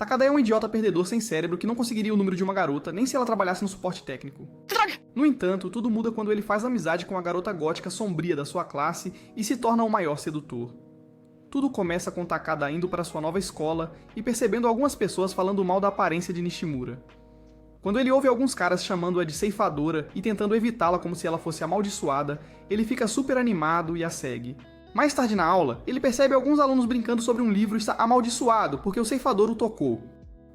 Takada é um idiota perdedor sem cérebro que não conseguiria o número de uma garota nem se ela trabalhasse no suporte técnico. No entanto, tudo muda quando ele faz amizade com a garota gótica sombria da sua classe e se torna o maior sedutor. Tudo começa com Takada indo para sua nova escola e percebendo algumas pessoas falando mal da aparência de Nishimura. Quando ele ouve alguns caras chamando-a de ceifadora e tentando evitá-la como se ela fosse amaldiçoada, ele fica super animado e a segue. Mais tarde na aula, ele percebe alguns alunos brincando sobre um livro está amaldiçoado porque o ceifador o tocou.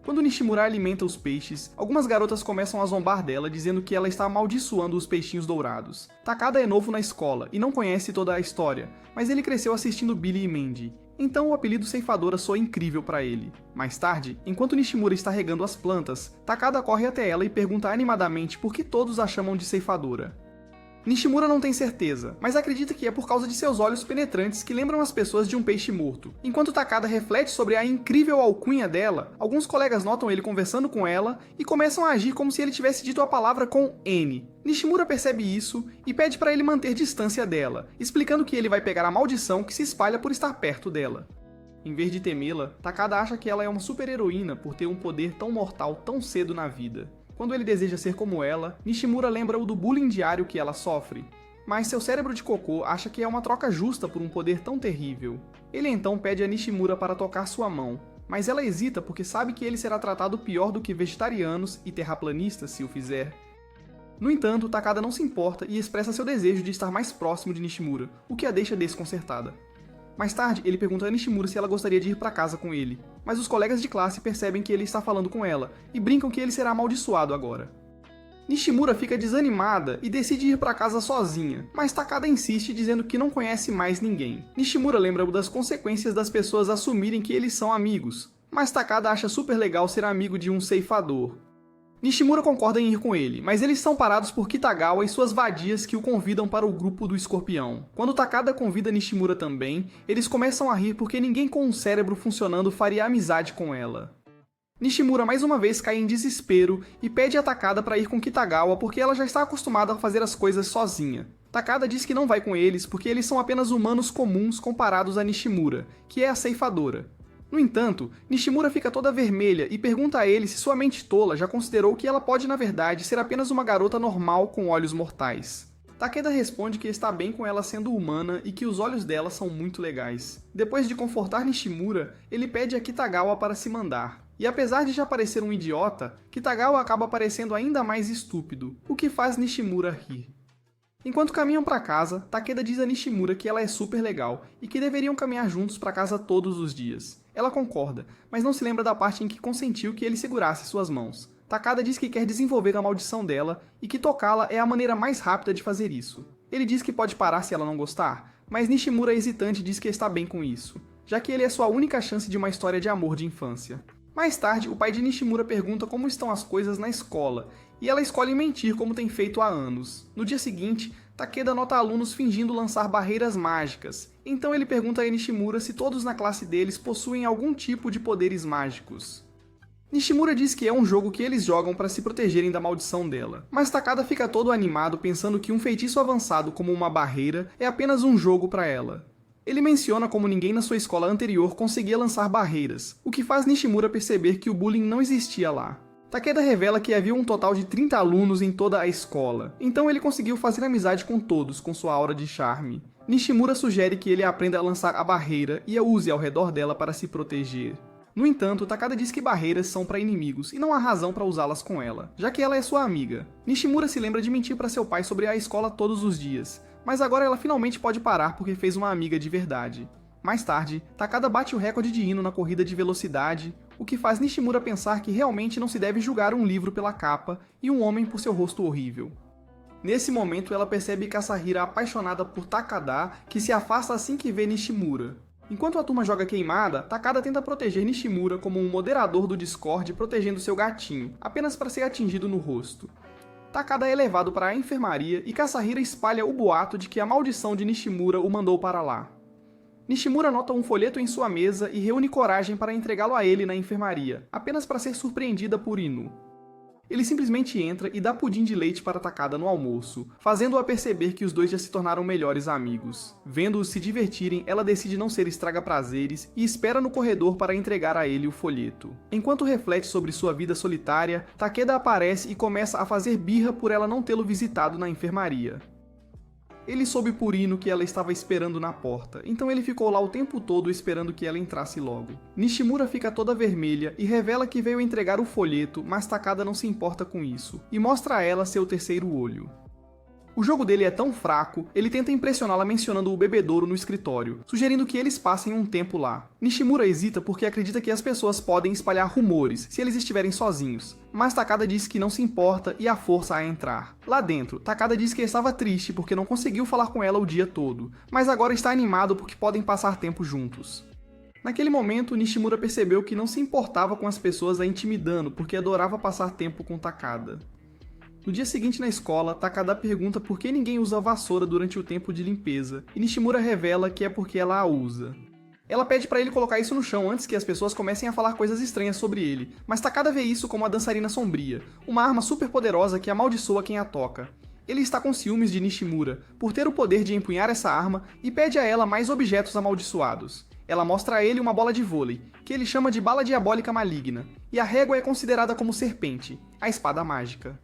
Quando Nishimura alimenta os peixes, algumas garotas começam a zombar dela dizendo que ela está amaldiçoando os peixinhos dourados. Takada é novo na escola e não conhece toda a história, mas ele cresceu assistindo Billy e Mandy. Então o apelido ceifadora soa incrível para ele. Mais tarde, enquanto Nishimura está regando as plantas, Takada corre até ela e pergunta animadamente por que todos a chamam de ceifadora. Nishimura não tem certeza, mas acredita que é por causa de seus olhos penetrantes que lembram as pessoas de um peixe morto. Enquanto Takada reflete sobre a incrível alcunha dela, alguns colegas notam ele conversando com ela e começam a agir como se ele tivesse dito a palavra com N. Nishimura percebe isso e pede para ele manter distância dela, explicando que ele vai pegar a maldição que se espalha por estar perto dela. Em vez de temê-la, Takada acha que ela é uma super-heroína por ter um poder tão mortal tão cedo na vida. Quando ele deseja ser como ela, Nishimura lembra-o do bullying diário que ela sofre. Mas seu cérebro de cocô acha que é uma troca justa por um poder tão terrível. Ele então pede a Nishimura para tocar sua mão, mas ela hesita porque sabe que ele será tratado pior do que vegetarianos e terraplanistas se o fizer. No entanto, Takada não se importa e expressa seu desejo de estar mais próximo de Nishimura, o que a deixa desconcertada. Mais tarde, ele pergunta a Nishimura se ela gostaria de ir para casa com ele, mas os colegas de classe percebem que ele está falando com ela e brincam que ele será amaldiçoado agora. Nishimura fica desanimada e decide ir para casa sozinha, mas Takada insiste dizendo que não conhece mais ninguém. Nishimura lembra-o das consequências das pessoas assumirem que eles são amigos, mas Takada acha super legal ser amigo de um ceifador. Nishimura concorda em ir com ele, mas eles são parados por Kitagawa e suas vadias que o convidam para o grupo do escorpião. Quando Takada convida Nishimura também, eles começam a rir porque ninguém com um cérebro funcionando faria amizade com ela. Nishimura mais uma vez cai em desespero e pede a Takada para ir com Kitagawa porque ela já está acostumada a fazer as coisas sozinha. Takada diz que não vai com eles porque eles são apenas humanos comuns comparados a Nishimura, que é a ceifadora. No entanto, Nishimura fica toda vermelha e pergunta a ele se sua mente tola já considerou que ela pode na verdade ser apenas uma garota normal com olhos mortais. Takeda responde que está bem com ela sendo humana e que os olhos dela são muito legais. Depois de confortar Nishimura, ele pede a Kitagawa para se mandar. E apesar de já parecer um idiota, Kitagawa acaba parecendo ainda mais estúpido, o que faz Nishimura rir. Enquanto caminham para casa, Takeda diz a Nishimura que ela é super legal e que deveriam caminhar juntos para casa todos os dias. Ela concorda, mas não se lembra da parte em que consentiu que ele segurasse suas mãos. Takada diz que quer desenvolver a maldição dela e que tocá-la é a maneira mais rápida de fazer isso. Ele diz que pode parar se ela não gostar, mas Nishimura hesitante diz que está bem com isso, já que ele é sua única chance de uma história de amor de infância. Mais tarde, o pai de Nishimura pergunta como estão as coisas na escola, e ela escolhe mentir como tem feito há anos. No dia seguinte, Takeda nota alunos fingindo lançar barreiras mágicas, então ele pergunta a Nishimura se todos na classe deles possuem algum tipo de poderes mágicos. Nishimura diz que é um jogo que eles jogam para se protegerem da maldição dela, mas Takada fica todo animado pensando que um feitiço avançado como uma barreira é apenas um jogo para ela. Ele menciona como ninguém na sua escola anterior conseguia lançar barreiras, o que faz Nishimura perceber que o bullying não existia lá. Takeda revela que havia um total de 30 alunos em toda a escola, então ele conseguiu fazer amizade com todos com sua aura de charme. Nishimura sugere que ele aprenda a lançar a barreira e a use ao redor dela para se proteger. No entanto, Takada diz que barreiras são para inimigos e não há razão para usá-las com ela, já que ela é sua amiga. Nishimura se lembra de mentir para seu pai sobre a escola todos os dias, mas agora ela finalmente pode parar porque fez uma amiga de verdade. Mais tarde, Takada bate o recorde de Ino na corrida de velocidade, o que faz Nishimura pensar que realmente não se deve julgar um livro pela capa e um homem por seu rosto horrível. Nesse momento, ela percebe Kasahira apaixonada por Takada, que se afasta assim que vê Nishimura. Enquanto a turma joga queimada, Takada tenta proteger Nishimura como um moderador do Discord protegendo seu gatinho, apenas para ser atingido no rosto. Takada é levado para a enfermaria e Kasahira espalha o boato de que a maldição de Nishimura o mandou para lá. Nishimura nota um folheto em sua mesa e reúne coragem para entregá-lo a ele na enfermaria, apenas para ser surpreendida por Inu. Ele simplesmente entra e dá pudim de leite para Takada no almoço, fazendo-a perceber que os dois já se tornaram melhores amigos. Vendo-os se divertirem, ela decide não ser estraga-prazeres e espera no corredor para entregar a ele o folheto. Enquanto reflete sobre sua vida solitária, Takeda aparece e começa a fazer birra por ela não tê-lo visitado na enfermaria. Ele soube por Ino que ela estava esperando na porta, então ele ficou lá o tempo todo esperando que ela entrasse logo. Nishimura fica toda vermelha e revela que veio entregar o folheto, mas Takada não se importa com isso, e mostra a ela seu terceiro olho. O jogo dele é tão fraco, ele tenta impressioná-la mencionando o bebedouro no escritório, sugerindo que eles passem um tempo lá. Nishimura hesita porque acredita que as pessoas podem espalhar rumores se eles estiverem sozinhos, mas Takada diz que não se importa e a força a entrar. Lá dentro, Takada diz que estava triste porque não conseguiu falar com ela o dia todo, mas agora está animado porque podem passar tempo juntos. Naquele momento, Nishimura percebeu que não se importava com as pessoas a intimidando porque adorava passar tempo com Takada. No dia seguinte na escola, Takada pergunta por que ninguém usa a vassoura durante o tempo de limpeza, e Nishimura revela que é porque ela a usa. Ela pede para ele colocar isso no chão antes que as pessoas comecem a falar coisas estranhas sobre ele, mas Takada vê isso como a dançarina sombria, uma arma super poderosa que amaldiçoa quem a toca. Ele está com ciúmes de Nishimura, por ter o poder de empunhar essa arma, e pede a ela mais objetos amaldiçoados. Ela mostra a ele uma bola de vôlei, que ele chama de bala diabólica maligna, e a régua é considerada como serpente, a espada mágica.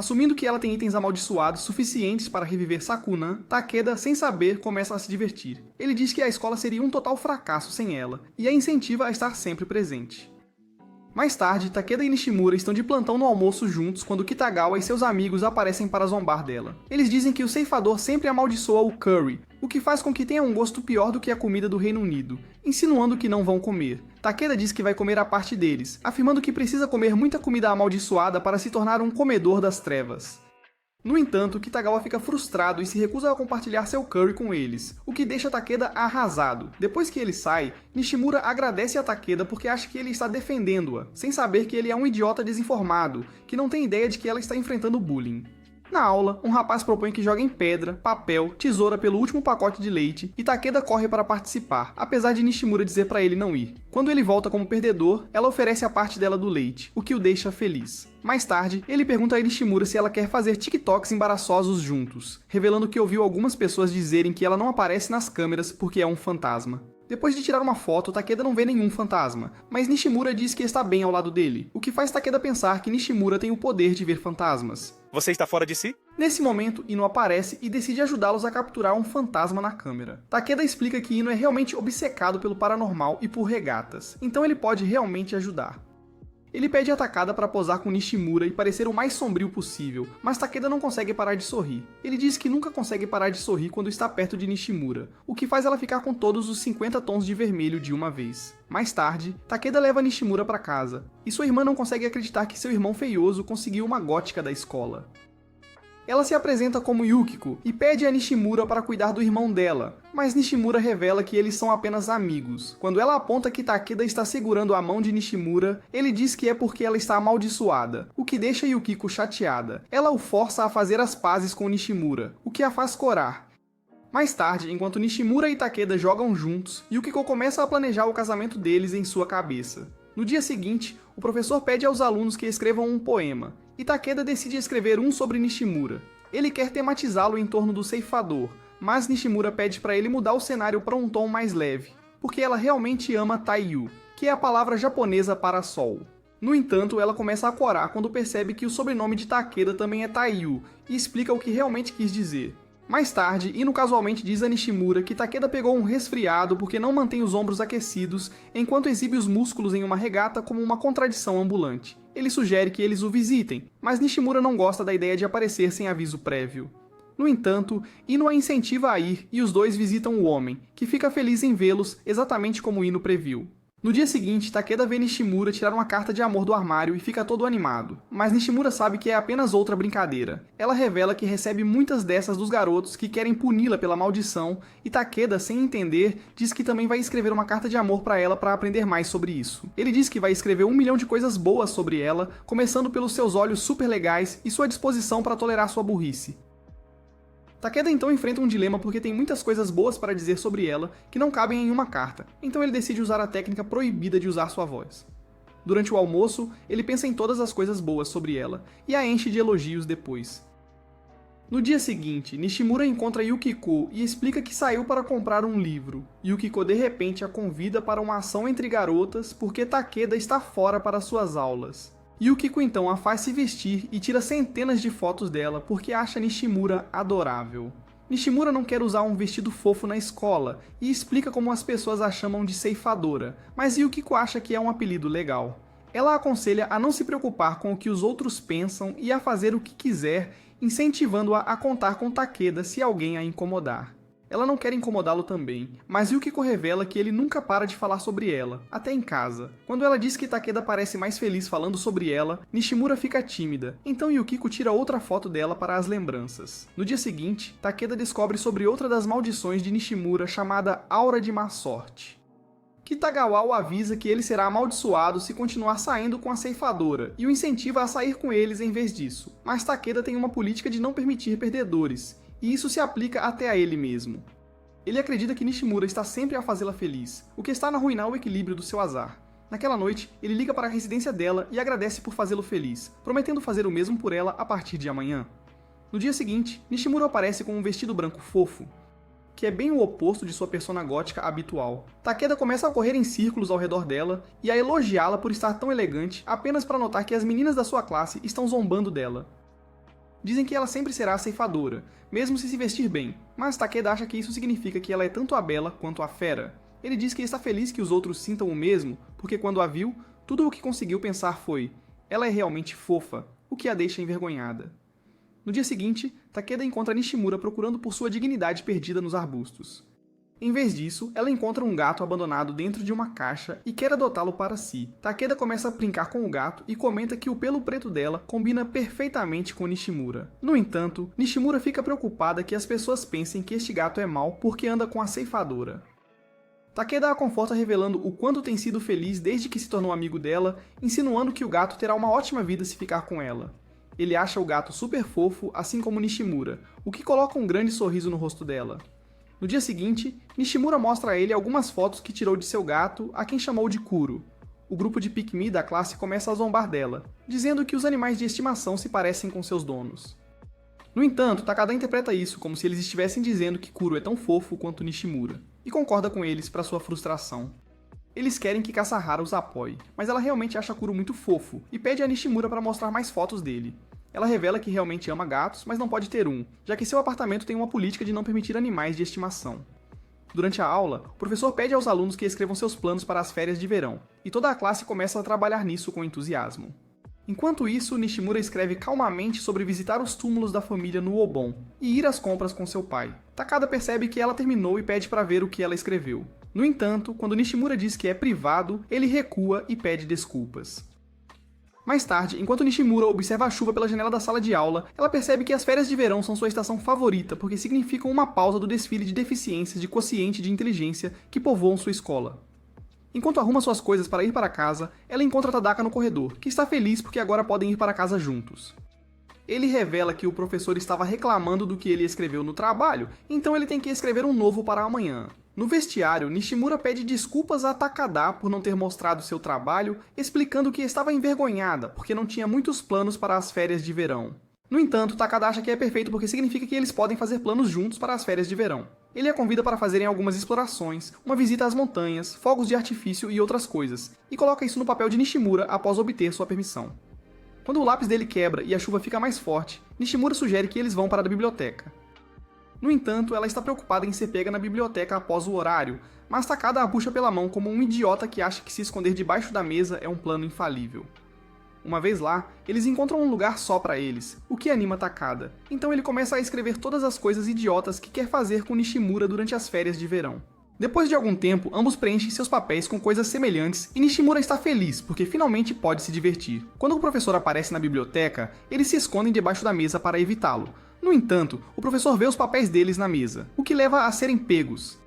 Assumindo que ela tem itens amaldiçoados suficientes para reviver Sakunan, Takeda, sem saber, começa a se divertir. Ele diz que a escola seria um total fracasso sem ela, e a incentiva a estar sempre presente. Mais tarde, Takeda e Nishimura estão de plantão no almoço juntos quando Kitagawa e seus amigos aparecem para zombar dela. Eles dizem que o ceifador sempre amaldiçoa o curry, o que faz com que tenha um gosto pior do que a comida do Reino Unido, insinuando que não vão comer. Takeda diz que vai comer a parte deles, afirmando que precisa comer muita comida amaldiçoada para se tornar um comedor das trevas. No entanto, Kitagawa fica frustrado e se recusa a compartilhar seu curry com eles, o que deixa Takeda arrasado. Depois que ele sai, Nishimura agradece a Takeda porque acha que ele está defendendo-a, sem saber que ele é um idiota desinformado, que não tem ideia de que ela está enfrentando bullying. Na aula, um rapaz propõe que joguem pedra, papel, tesoura pelo último pacote de leite e Takeda corre para participar, apesar de Nishimura dizer para ele não ir. Quando ele volta como perdedor, ela oferece a parte dela do leite, o que o deixa feliz. Mais tarde, ele pergunta a Nishimura se ela quer fazer TikToks embaraçosos juntos, revelando que ouviu algumas pessoas dizerem que ela não aparece nas câmeras porque é um fantasma. Depois de tirar uma foto, Takeda não vê nenhum fantasma, mas Nishimura diz que está bem ao lado dele, o que faz Takeda pensar que Nishimura tem o poder de ver fantasmas. Você está fora de si? Nesse momento, Ino aparece e decide ajudá-los a capturar um fantasma na câmera. Takeda explica que Ino é realmente obcecado pelo paranormal e por regatas, então ele pode realmente ajudar. Ele pede a Takada para posar com Nishimura e parecer o mais sombrio possível, mas Takeda não consegue parar de sorrir. Ele diz que nunca consegue parar de sorrir quando está perto de Nishimura, o que faz ela ficar com todos os 50 tons de vermelho de uma vez. Mais tarde, Takeda leva Nishimura para casa, e sua irmã não consegue acreditar que seu irmão feioso conseguiu uma gótica da escola. Ela se apresenta como Yukiko e pede a Nishimura para cuidar do irmão dela, mas Nishimura revela que eles são apenas amigos. Quando ela aponta que Takeda está segurando a mão de Nishimura, ele diz que é porque ela está amaldiçoada, o que deixa Yukiko chateada. Ela o força a fazer as pazes com Nishimura, o que a faz corar. Mais tarde, enquanto Nishimura e Takeda jogam juntos, Yukiko começa a planejar o casamento deles em sua cabeça. No dia seguinte, o professor pede aos alunos que escrevam um poema, e Takeda decide escrever um sobre Nishimura. Ele quer tematizá-lo em torno do ceifador, mas Nishimura pede para ele mudar o cenário para um tom mais leve, porque ela realmente ama Taiyu, que é a palavra japonesa para sol. No entanto, ela começa a corar quando percebe que o sobrenome de Takeda também é Taiyu, e explica o que realmente quis dizer. Mais tarde, Ino casualmente diz a Nishimura que Takeda pegou um resfriado porque não mantém os ombros aquecidos enquanto exibe os músculos em uma regata como uma contradição ambulante. Ele sugere que eles o visitem, mas Nishimura não gosta da ideia de aparecer sem aviso prévio. No entanto, Ino a incentiva a ir e os dois visitam o homem, que fica feliz em vê-los exatamente como Ino previu. No dia seguinte, Takeda vê Nishimura tirar uma carta de amor do armário e fica todo animado. Mas Nishimura sabe que é apenas outra brincadeira. Ela revela que recebe muitas dessas dos garotos que querem puni-la pela maldição, e Takeda, sem entender, diz que também vai escrever uma carta de amor para ela para aprender mais sobre isso. Ele diz que vai escrever 1 milhão de coisas boas sobre ela, começando pelos seus olhos super legais e sua disposição para tolerar sua burrice. Takeda então enfrenta um dilema porque tem muitas coisas boas para dizer sobre ela que não cabem em uma carta, então ele decide usar a técnica proibida de usar sua voz. Durante o almoço, ele pensa em todas as coisas boas sobre ela, e a enche de elogios depois. No dia seguinte, Nishimura encontra Yukiko e explica que saiu para comprar um livro. Yukiko de repente a convida para uma ação entre garotas porque Takeda está fora para suas aulas. Yukiko então a faz se vestir e tira centenas de fotos dela porque acha Nishimura adorável. Nishimura não quer usar um vestido fofo na escola e explica como as pessoas a chamam de ceifadora, mas Yukiko acha que é um apelido legal. Ela aconselha a não se preocupar com o que os outros pensam e a fazer o que quiser, incentivando-a a contar com Takeda se alguém a incomodar. Ela não quer incomodá-lo também, mas Yukiko revela que ele nunca para de falar sobre ela, até em casa. Quando ela diz que Takeda parece mais feliz falando sobre ela, Nishimura fica tímida, então Yukiko tira outra foto dela para as lembranças. No dia seguinte, Takeda descobre sobre outra das maldições de Nishimura chamada Aura de Má Sorte. Kitagawa o avisa que ele será amaldiçoado se continuar saindo com a ceifadora, e o incentiva a sair com eles em vez disso. Mas Takeda tem uma política de não permitir perdedores, e isso se aplica até a ele mesmo. Ele acredita que Nishimura está sempre a fazê-la feliz, o que está a arruinar o equilíbrio do seu azar. Naquela noite, ele liga para a residência dela e agradece por fazê-lo feliz, prometendo fazer o mesmo por ela a partir de amanhã. No dia seguinte, Nishimura aparece com um vestido branco fofo, que é bem o oposto de sua persona gótica habitual. Takeda começa a correr em círculos ao redor dela e a elogiá-la por estar tão elegante apenas para notar que as meninas da sua classe estão zombando dela. Dizem que ela sempre será a ceifadora, mesmo se vestir bem, mas Takeda acha que isso significa que ela é tanto a bela quanto a fera. Ele diz que está feliz que os outros sintam o mesmo, porque quando a viu, tudo o que conseguiu pensar foi: ela é realmente fofa, o que a deixa envergonhada. No dia seguinte, Takeda encontra Nishimura procurando por sua dignidade perdida nos arbustos. Em vez disso, ela encontra um gato abandonado dentro de uma caixa e quer adotá-lo para si. Takeda começa a brincar com o gato e comenta que o pelo preto dela combina perfeitamente com Nishimura. No entanto, Nishimura fica preocupada que as pessoas pensem que este gato é mau porque anda com a ceifadora. Takeda a conforta revelando o quanto tem sido feliz desde que se tornou amigo dela, insinuando que o gato terá uma ótima vida se ficar com ela. Ele acha o gato super fofo, assim como Nishimura, o que coloca um grande sorriso no rosto dela. No dia seguinte, Nishimura mostra a ele algumas fotos que tirou de seu gato, a quem chamou de Kuro. O grupo de Pikmi da classe começa a zombar dela, dizendo que os animais de estimação se parecem com seus donos. No entanto, Takeda interpreta isso como se eles estivessem dizendo que Kuro é tão fofo quanto Nishimura, e concorda com eles para sua frustração. Eles querem que Kasahara os apoie, mas ela realmente acha Kuro muito fofo e pede a Nishimura para mostrar mais fotos dele. Ela revela que realmente ama gatos, mas não pode ter um, já que seu apartamento tem uma política de não permitir animais de estimação. Durante a aula, o professor pede aos alunos que escrevam seus planos para as férias de verão, e toda a classe começa a trabalhar nisso com entusiasmo. Enquanto isso, Nishimura escreve calmamente sobre visitar os túmulos da família no Obon e ir às compras com seu pai. Takeda percebe que ela terminou e pede para ver o que ela escreveu. No entanto, quando Nishimura diz que é privado, ele recua e pede desculpas. Mais tarde, enquanto Nishimura observa a chuva pela janela da sala de aula, ela percebe que as férias de verão são sua estação favorita porque significam uma pausa do desfile de deficiências de quociente de inteligência que povoam sua escola. Enquanto arruma suas coisas para ir para casa, ela encontra Tadaka no corredor, que está feliz porque agora podem ir para casa juntos. Ele revela que o professor estava reclamando do que ele escreveu no trabalho, então ele tem que escrever um novo para amanhã. No vestiário, Nishimura pede desculpas a Takeda por não ter mostrado seu trabalho, explicando que estava envergonhada porque não tinha muitos planos para as férias de verão. No entanto, Takeda acha que é perfeito porque significa que eles podem fazer planos juntos para as férias de verão. Ele a convida para fazerem algumas explorações, uma visita às montanhas, fogos de artifício e outras coisas, e coloca isso no papel de Nishimura após obter sua permissão. Quando o lápis dele quebra e a chuva fica mais forte, Nishimura sugere que eles vão para a biblioteca. No entanto, ela está preocupada em ser pega na biblioteca após o horário, mas Takeda a puxa pela mão como um idiota que acha que se esconder debaixo da mesa é um plano infalível. Uma vez lá, eles encontram um lugar só para eles, o que anima Takeda. Então ele começa a escrever todas as coisas idiotas que quer fazer com Nishimura durante as férias de verão. Depois de algum tempo, ambos preenchem seus papéis com coisas semelhantes e Nishimura está feliz porque finalmente pode se divertir. Quando o professor aparece na biblioteca, eles se escondem debaixo da mesa para evitá-lo. No entanto, o professor vê os papéis deles na mesa, o que leva a serem pegos.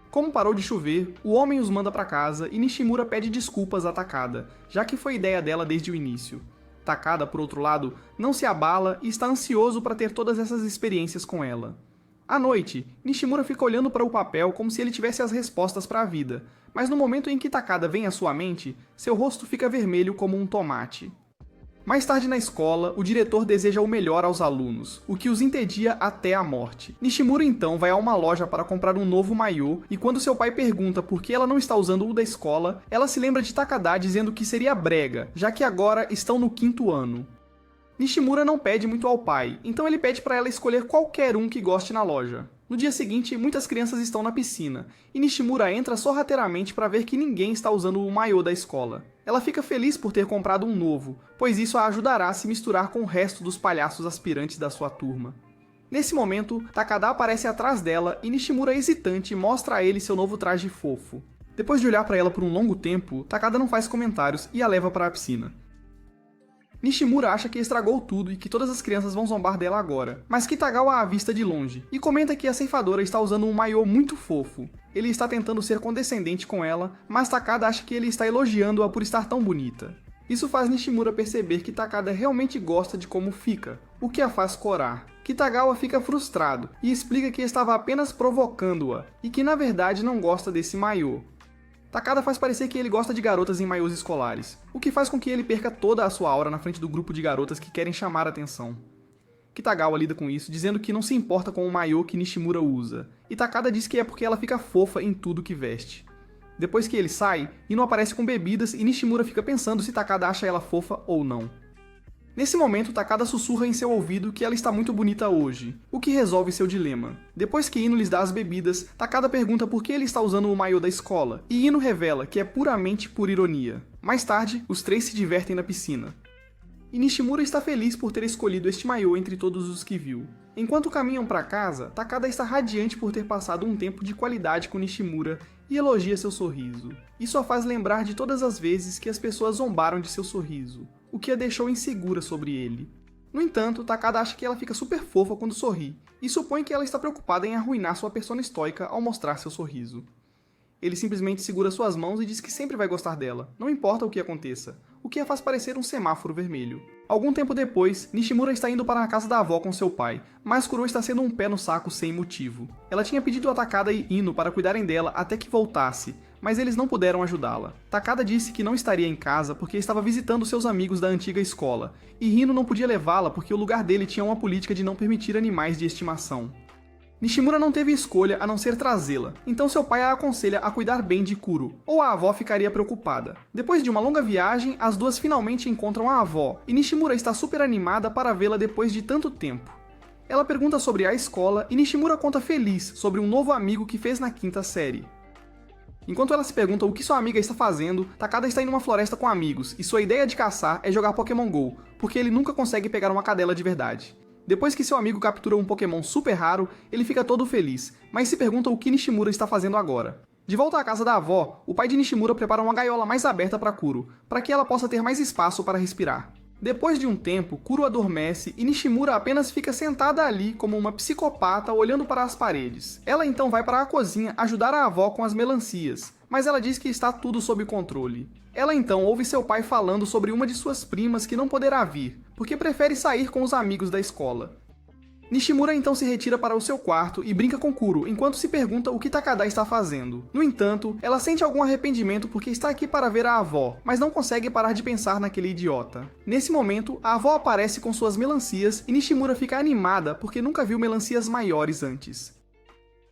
Como parou de chover, o homem os manda para casa e Nishimura pede desculpas a Takeda, já que foi ideia dela desde o início. Takeda, por outro lado, não se abala e está ansioso para ter todas essas experiências com ela. À noite, Nishimura fica olhando para o papel como se ele tivesse as respostas para a vida, mas no momento em que Takada vem à sua mente, seu rosto fica vermelho como um tomate. Mais tarde na escola, o diretor deseja o melhor aos alunos, o que os entedia até a morte. Nishimura então vai a uma loja para comprar um novo maiô, e quando seu pai pergunta por que ela não está usando o da escola, ela se lembra de Takada dizendo que seria brega, já que agora estão no 5º ano. Nishimura não pede muito ao pai, então ele pede para ela escolher qualquer um que goste na loja. No dia seguinte, muitas crianças estão na piscina, e Nishimura entra sorrateiramente para ver que ninguém está usando o maiô da escola. Ela fica feliz por ter comprado um novo, pois isso a ajudará a se misturar com o resto dos palhaços aspirantes da sua turma. Nesse momento, Takada aparece atrás dela e Nishimura, hesitante, mostra a ele seu novo traje fofo. Depois de olhar para ela por um longo tempo, Takada não faz comentários e a leva para a piscina. Nishimura acha que estragou tudo e que todas as crianças vão zombar dela agora, mas Kitagawa a avista de longe e comenta que a ceifadora está usando um maiô muito fofo. Ele está tentando ser condescendente com ela, mas Takada acha que ele está elogiando-a por estar tão bonita. Isso faz Nishimura perceber que Takada realmente gosta de como fica, o que a faz corar. Kitagawa fica frustrado e explica que estava apenas provocando-a e que na verdade não gosta desse maiô. Takada faz parecer que ele gosta de garotas em maiôs escolares, o que faz com que ele perca toda a sua aura na frente do grupo de garotas que querem chamar a atenção. Kitagawa lida com isso, dizendo que não se importa com o maiô que Nishimura usa, e Takada diz que é porque ela fica fofa em tudo que veste. Depois que ele sai, Ino aparece com bebidas e Nishimura fica pensando se Takada acha ela fofa ou não. Nesse momento, Takada sussurra em seu ouvido que ela está muito bonita hoje, o que resolve seu dilema. Depois que Ino lhes dá as bebidas, Takada pergunta por que ele está usando o maiô da escola, e Ino revela que é puramente por ironia. Mais tarde, os três se divertem na piscina. E Nishimura está feliz por ter escolhido este maiô entre todos os que viu. Enquanto caminham para casa, Takada está radiante por ter passado um tempo de qualidade com Nishimura e elogia seu sorriso. Isso a faz lembrar de todas as vezes que as pessoas zombaram de seu sorriso, o que a deixou insegura sobre ele. No entanto, Takada acha que ela fica super fofa quando sorri, e supõe que ela está preocupada em arruinar sua persona estoica ao mostrar seu sorriso. Ele simplesmente segura suas mãos e diz que sempre vai gostar dela, não importa o que aconteça, o que a faz parecer um semáforo vermelho. Algum tempo depois, Nishimura está indo para a casa da avó com seu pai, mas Kuro está sendo um pé no saco sem motivo. Ela tinha pedido a Takada e Ino para cuidarem dela até que voltasse, mas eles não puderam ajudá-la. Takada disse que não estaria em casa porque estava visitando seus amigos da antiga escola, e Rino não podia levá-la porque o lugar dele tinha uma política de não permitir animais de estimação. Nishimura não teve escolha a não ser trazê-la, então seu pai a aconselha a cuidar bem de Kuro, ou a avó ficaria preocupada. Depois de uma longa viagem, as duas finalmente encontram a avó, e Nishimura está super animada para vê-la depois de tanto tempo. Ela pergunta sobre a escola e Nishimura conta feliz sobre um novo amigo que fez na 5ª série. Enquanto ela se pergunta o que sua amiga está fazendo, Takada está em uma floresta com amigos, e sua ideia de caçar é jogar Pokémon GO, porque ele nunca consegue pegar uma cadela de verdade. Depois que seu amigo captura um Pokémon super raro, ele fica todo feliz, mas se pergunta o que Nishimura está fazendo agora. De volta à casa da avó, o pai de Nishimura prepara uma gaiola mais aberta para Kuro, para que ela possa ter mais espaço para respirar. Depois de um tempo, Kuro adormece e Nishimura apenas fica sentada ali como uma psicopata olhando para as paredes. Ela então vai para a cozinha ajudar a avó com as melancias, mas ela diz que está tudo sob controle. Ela então ouve seu pai falando sobre uma de suas primas que não poderá vir, porque prefere sair com os amigos da escola. Nishimura então se retira para o seu quarto e brinca com Kuro, enquanto se pergunta o que Takada está fazendo. No entanto, ela sente algum arrependimento porque está aqui para ver a avó, mas não consegue parar de pensar naquele idiota. Nesse momento, a avó aparece com suas melancias e Nishimura fica animada porque nunca viu melancias maiores antes.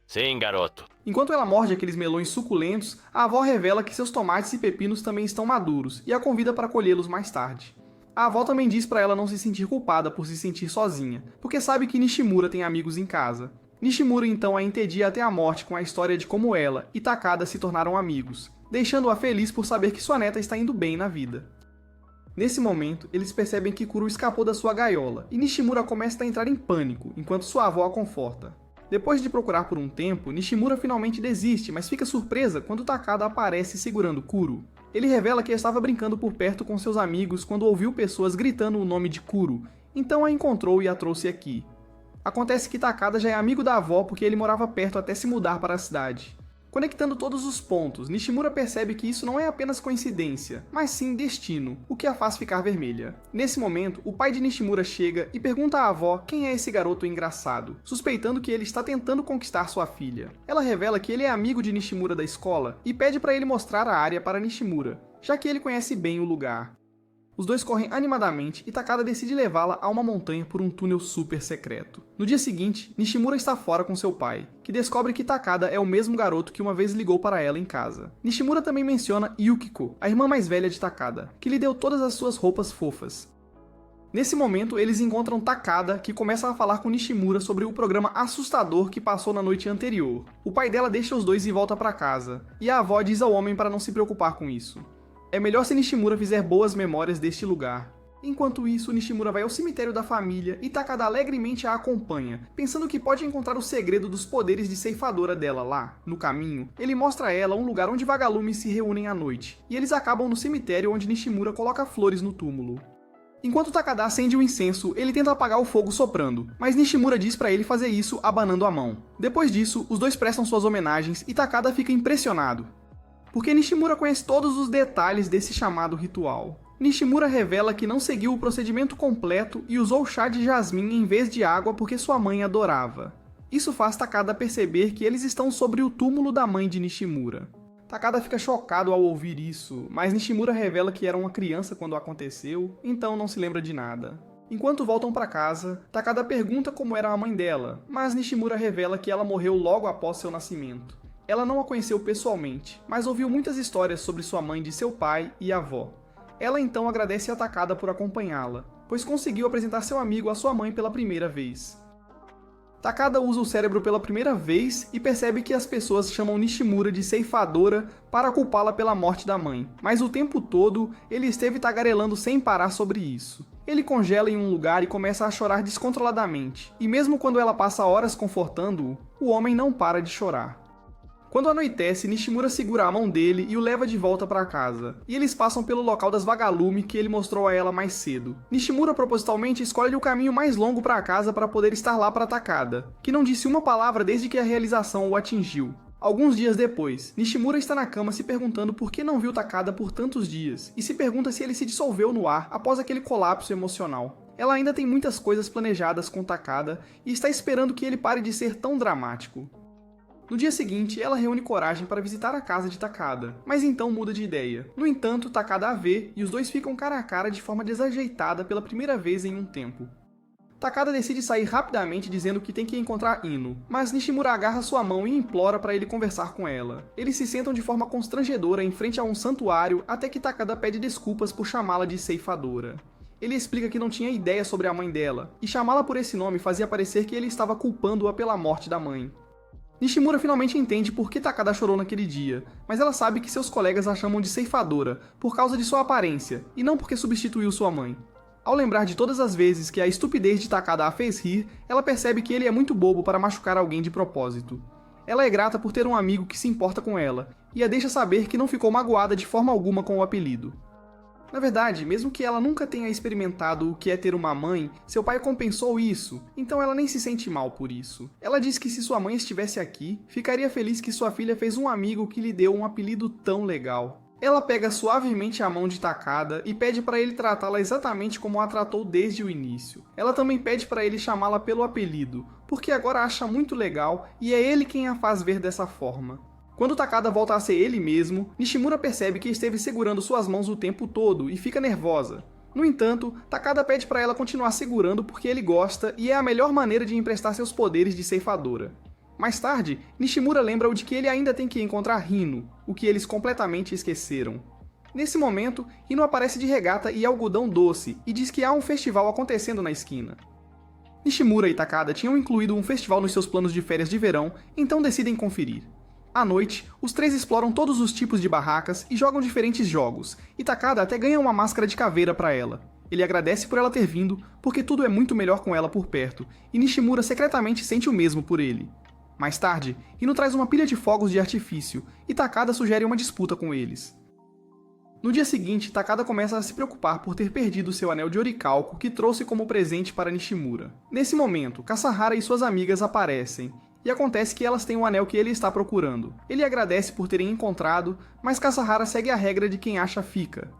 Sim, garoto. Enquanto ela morde aqueles melões suculentos, a avó revela que seus tomates e pepinos também estão maduros e a convida para colhê-los mais tarde. A avó também diz para ela não se sentir culpada por se sentir sozinha, porque sabe que Nishimura tem amigos em casa. Nishimura então a entedia até a morte com a história de como ela e Takada se tornaram amigos, deixando-a feliz por saber que sua neta está indo bem na vida. Nesse momento, eles percebem que Kuro escapou da sua gaiola, e Nishimura começa a entrar em pânico, enquanto sua avó a conforta. Depois de procurar por um tempo, Nishimura finalmente desiste, mas fica surpresa quando Takada aparece segurando Kuro. Ele revela que estava brincando por perto com seus amigos quando ouviu pessoas gritando o nome de Kuro, então a encontrou e a trouxe aqui. Acontece que Takada já é amigo da avó porque ele morava perto até se mudar para a cidade. Conectando todos os pontos, Nishimura percebe que isso não é apenas coincidência, mas sim destino, o que a faz ficar vermelha. Nesse momento, o pai de Nishimura chega e pergunta à avó quem é esse garoto engraçado, suspeitando que ele está tentando conquistar sua filha. Ela revela que ele é amigo de Nishimura da escola e pede para ele mostrar a área para Nishimura, já que ele conhece bem o lugar. Os dois correm animadamente e Takada decide levá-la a uma montanha por um túnel super secreto. No dia seguinte, Nishimura está fora com seu pai, que descobre que Takada é o mesmo garoto que uma vez ligou para ela em casa. Nishimura também menciona Yukiko, a irmã mais velha de Takada, que lhe deu todas as suas roupas fofas. Nesse momento, eles encontram Takada, que começa a falar com Nishimura sobre o programa assustador que passou na noite anterior. O pai dela deixa os dois e volta para casa, e a avó diz ao homem para não se preocupar com isso. É melhor se Nishimura fizer boas memórias deste lugar. Enquanto isso, Nishimura vai ao cemitério da família e Takada alegremente a acompanha, pensando que pode encontrar o segredo dos poderes de ceifadora dela lá. No caminho, ele mostra a ela um lugar onde vagalumes se reúnem à noite, e eles acabam no cemitério onde Nishimura coloca flores no túmulo. Enquanto Takada acende o incenso, ele tenta apagar o fogo soprando, mas Nishimura diz pra ele fazer isso abanando a mão. Depois disso, os dois prestam suas homenagens e Takada fica impressionado, porque Nishimura conhece todos os detalhes desse chamado ritual. Nishimura revela que não seguiu o procedimento completo e usou chá de jasmim em vez de água porque sua mãe adorava. Isso faz Takada perceber que eles estão sobre o túmulo da mãe de Nishimura. Takada fica chocado ao ouvir isso, mas Nishimura revela que era uma criança quando aconteceu, então não se lembra de nada. Enquanto voltam para casa, Takada pergunta como era a mãe dela, mas Nishimura revela que ela morreu logo após seu nascimento. Ela não a conheceu pessoalmente, mas ouviu muitas histórias sobre sua mãe de seu pai e avó. Ela então agradece a Takada por acompanhá-la, pois conseguiu apresentar seu amigo à sua mãe pela primeira vez. Takada usa o cérebro pela primeira vez e percebe que as pessoas chamam Nishimura de ceifadora para culpá-la pela morte da mãe, mas o tempo todo ele esteve tagarelando sem parar sobre isso. Ele congela em um lugar e começa a chorar descontroladamente, e mesmo quando ela passa horas confortando-o, o homem não para de chorar. Quando anoitece, Nishimura segura a mão dele e o leva de volta para casa, e eles passam pelo local das vagalumes que ele mostrou a ela mais cedo. Nishimura propositalmente escolhe o caminho mais longo para casa para poder estar lá para Takada, que não disse uma palavra desde que a realização o atingiu. Alguns dias depois, Nishimura está na cama se perguntando por que não viu Takada por tantos dias, e se pergunta se ele se dissolveu no ar após aquele colapso emocional. Ela ainda tem muitas coisas planejadas com Takada e está esperando que ele pare de ser tão dramático. No dia seguinte, ela reúne coragem para visitar a casa de Takada, mas então muda de ideia. No entanto, Takada a vê e os dois ficam cara a cara de forma desajeitada pela primeira vez em um tempo. Takada decide sair rapidamente dizendo que tem que encontrar Ino, mas Nishimura agarra sua mão e implora para ele conversar com ela. Eles se sentam de forma constrangedora em frente a um santuário até que Takada pede desculpas por chamá-la de ceifadora. Ele explica que não tinha ideia sobre a mãe dela, e chamá-la por esse nome fazia parecer que ele estava culpando-a pela morte da mãe. Nishimura finalmente entende por que Takada chorou naquele dia, mas ela sabe que seus colegas a chamam de ceifadora por causa de sua aparência, e não porque substituiu sua mãe. Ao lembrar de todas as vezes que a estupidez de Takada a fez rir, ela percebe que ele é muito bobo para machucar alguém de propósito. Ela é grata por ter um amigo que se importa com ela, e a deixa saber que não ficou magoada de forma alguma com o apelido. Na verdade, mesmo que ela nunca tenha experimentado o que é ter uma mãe, seu pai compensou isso, então ela nem se sente mal por isso. Ela diz que se sua mãe estivesse aqui, ficaria feliz que sua filha fez um amigo que lhe deu um apelido tão legal. Ela pega suavemente a mão de Takada e pede para ele tratá-la exatamente como a tratou desde o início. Ela também pede para ele chamá-la pelo apelido, porque agora acha muito legal e é ele quem a faz ver dessa forma. Quando Takada volta a ser ele mesmo, Nishimura percebe que esteve segurando suas mãos o tempo todo e fica nervosa. No entanto, Takada pede para ela continuar segurando porque ele gosta e é a melhor maneira de emprestar seus poderes de ceifadora. Mais tarde, Nishimura lembra-o de que ele ainda tem que encontrar Hino, o que eles completamente esqueceram. Nesse momento, Hino aparece de regata e algodão doce e diz que há um festival acontecendo na esquina. Nishimura e Takada tinham incluído um festival nos seus planos de férias de verão, então decidem conferir. À noite, os três exploram todos os tipos de barracas e jogam diferentes jogos, e Takada até ganha uma máscara de caveira para ela. Ele agradece por ela ter vindo, porque tudo é muito melhor com ela por perto, e Nishimura secretamente sente o mesmo por ele. Mais tarde, Hino traz uma pilha de fogos de artifício, e Takada sugere uma disputa com eles. No dia seguinte, Takada começa a se preocupar por ter perdido seu anel de oricalco que trouxe como presente para Nishimura. Nesse momento, Kasahara e suas amigas aparecem, E acontece que elas têm o anel que ele está procurando. Ele agradece por terem encontrado, mas Kasahara segue a regra de quem acha fica.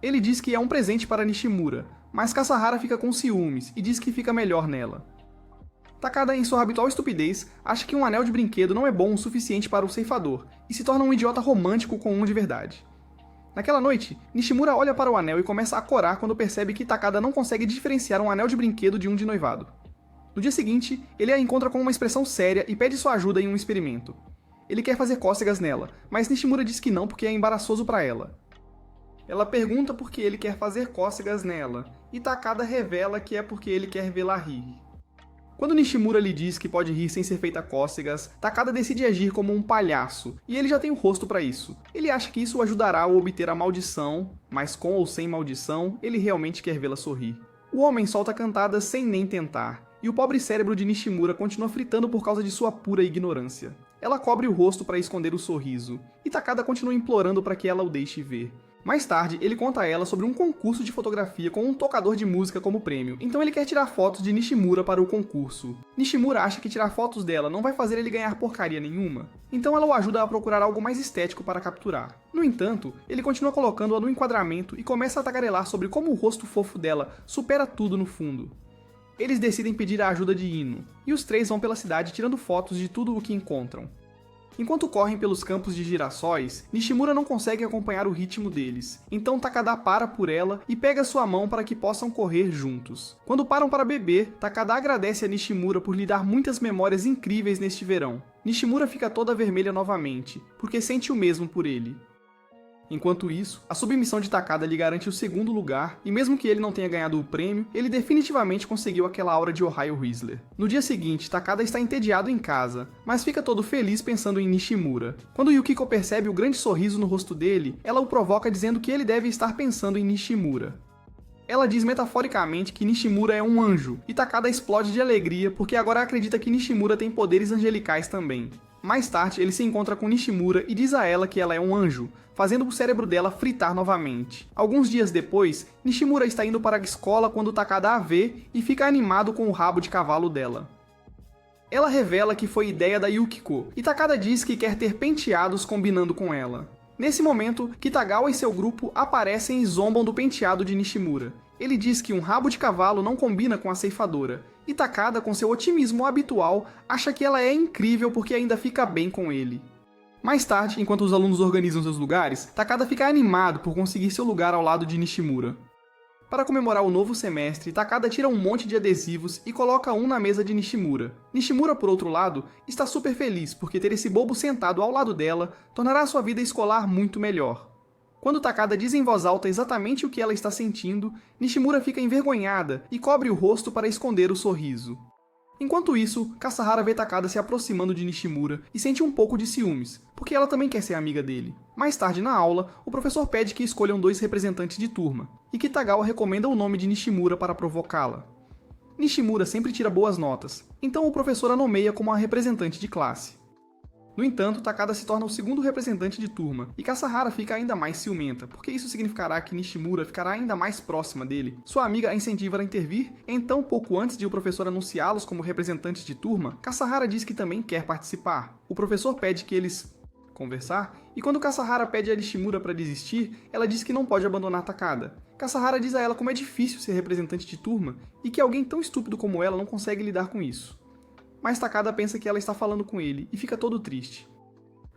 Ele diz que é um presente para Nishimura, mas Kasahara fica com ciúmes e diz que fica melhor nela. Takada, em sua habitual estupidez, acha que um anel de brinquedo não é bom o suficiente para o ceifador, e se torna um idiota romântico com um de verdade. Naquela noite, Nishimura olha para o anel e começa a corar quando percebe que Takada não consegue diferenciar um anel de brinquedo de um de noivado. No dia seguinte, ele a encontra com uma expressão séria e pede sua ajuda em um experimento. Ele quer fazer cócegas nela, mas Nishimura diz que não porque é embaraçoso para ela. Ela pergunta por que ele quer fazer cócegas nela, e Takada revela que é porque ele quer vê-la rir. Quando Nishimura lhe diz que pode rir sem ser feita cócegas, Takada decide agir como um palhaço, e ele já tem o rosto para isso. Ele acha que isso o ajudará a obter a maldição, mas com ou sem maldição, ele realmente quer vê-la sorrir. O homem solta cantadas sem nem tentar, e o pobre cérebro de Nishimura continua fritando por causa de sua pura ignorância. Ela cobre o rosto para esconder o sorriso, e Takada continua implorando para que ela o deixe ver. Mais tarde, ele conta a ela sobre um concurso de fotografia com um tocador de música como prêmio, então ele quer tirar fotos de Nishimura para o concurso. Nishimura acha que tirar fotos dela não vai fazer ele ganhar porcaria nenhuma, então ela o ajuda a procurar algo mais estético para capturar. No entanto, ele continua colocando-a no enquadramento e começa a tagarelar sobre como o rosto fofo dela supera tudo no fundo. Eles decidem pedir a ajuda de Ino, e os três vão pela cidade tirando fotos de tudo o que encontram. Enquanto correm pelos campos de girassóis, Nishimura não consegue acompanhar o ritmo deles, então Takada para por ela e pega sua mão para que possam correr juntos. Quando param para beber, Takada agradece a Nishimura por lhe dar muitas memórias incríveis neste verão. Nishimura fica toda vermelha novamente, porque sente o mesmo por ele. Enquanto isso, a submissão de Takada lhe garante o segundo lugar, e mesmo que ele não tenha ganhado o prêmio, ele definitivamente conseguiu aquela aura de Ohio Whistler. No dia seguinte, Takada está entediado em casa, mas fica todo feliz pensando em Nishimura. Quando Yukiko percebe o grande sorriso no rosto dele, ela o provoca dizendo que ele deve estar pensando em Nishimura. Ela diz metaforicamente que Nishimura é um anjo, e Takada explode de alegria porque agora acredita que Nishimura tem poderes angelicais também. Mais tarde, ele se encontra com Nishimura e diz a ela que ela é um anjo, fazendo o cérebro dela fritar novamente. Alguns dias depois, Nishimura está indo para a escola quando Takada a vê e fica animado com o rabo de cavalo dela. Ela revela que foi ideia da Yukiko, e Takada diz que quer ter penteados combinando com ela. Nesse momento, Kitagawa e seu grupo aparecem e zombam do penteado de Nishimura. Ele diz que um rabo de cavalo não combina com a ceifadora, e Takada, com seu otimismo habitual, acha que ela é incrível porque ainda fica bem com ele. Mais tarde, enquanto os alunos organizam seus lugares, Takada fica animado por conseguir seu lugar ao lado de Nishimura. Para comemorar o novo semestre, Takada tira um monte de adesivos e coloca um na mesa de Nishimura. Nishimura, por outro lado, está super feliz porque ter esse bobo sentado ao lado dela tornará sua vida escolar muito melhor. Quando Takada diz em voz alta exatamente o que ela está sentindo, Nishimura fica envergonhada e cobre o rosto para esconder o sorriso. Enquanto isso, Kasahara vê Takada se aproximando de Nishimura e sente um pouco de ciúmes, porque ela também quer ser amiga dele. Mais tarde na aula, o professor pede que escolham 2 representantes de turma, e Kitagawa recomenda o nome de Nishimura para provocá-la. Nishimura sempre tira boas notas, então o professor a nomeia como a representante de classe. No entanto, Takada se torna o segundo representante de turma, e Kasahara fica ainda mais ciumenta, porque isso significará que Nishimura ficará ainda mais próxima dele. Sua amiga a incentiva a intervir, então pouco antes de o professor anunciá-los como representantes de turma, Kasahara diz que também quer participar. O professor pede que eles conversar, e quando Kasahara pede a Nishimura para desistir, ela diz que não pode abandonar Takada. Kasahara diz a ela como é difícil ser representante de turma, e que alguém tão estúpido como ela não consegue lidar com isso. Mas Takada pensa que ela está falando com ele, e fica todo triste.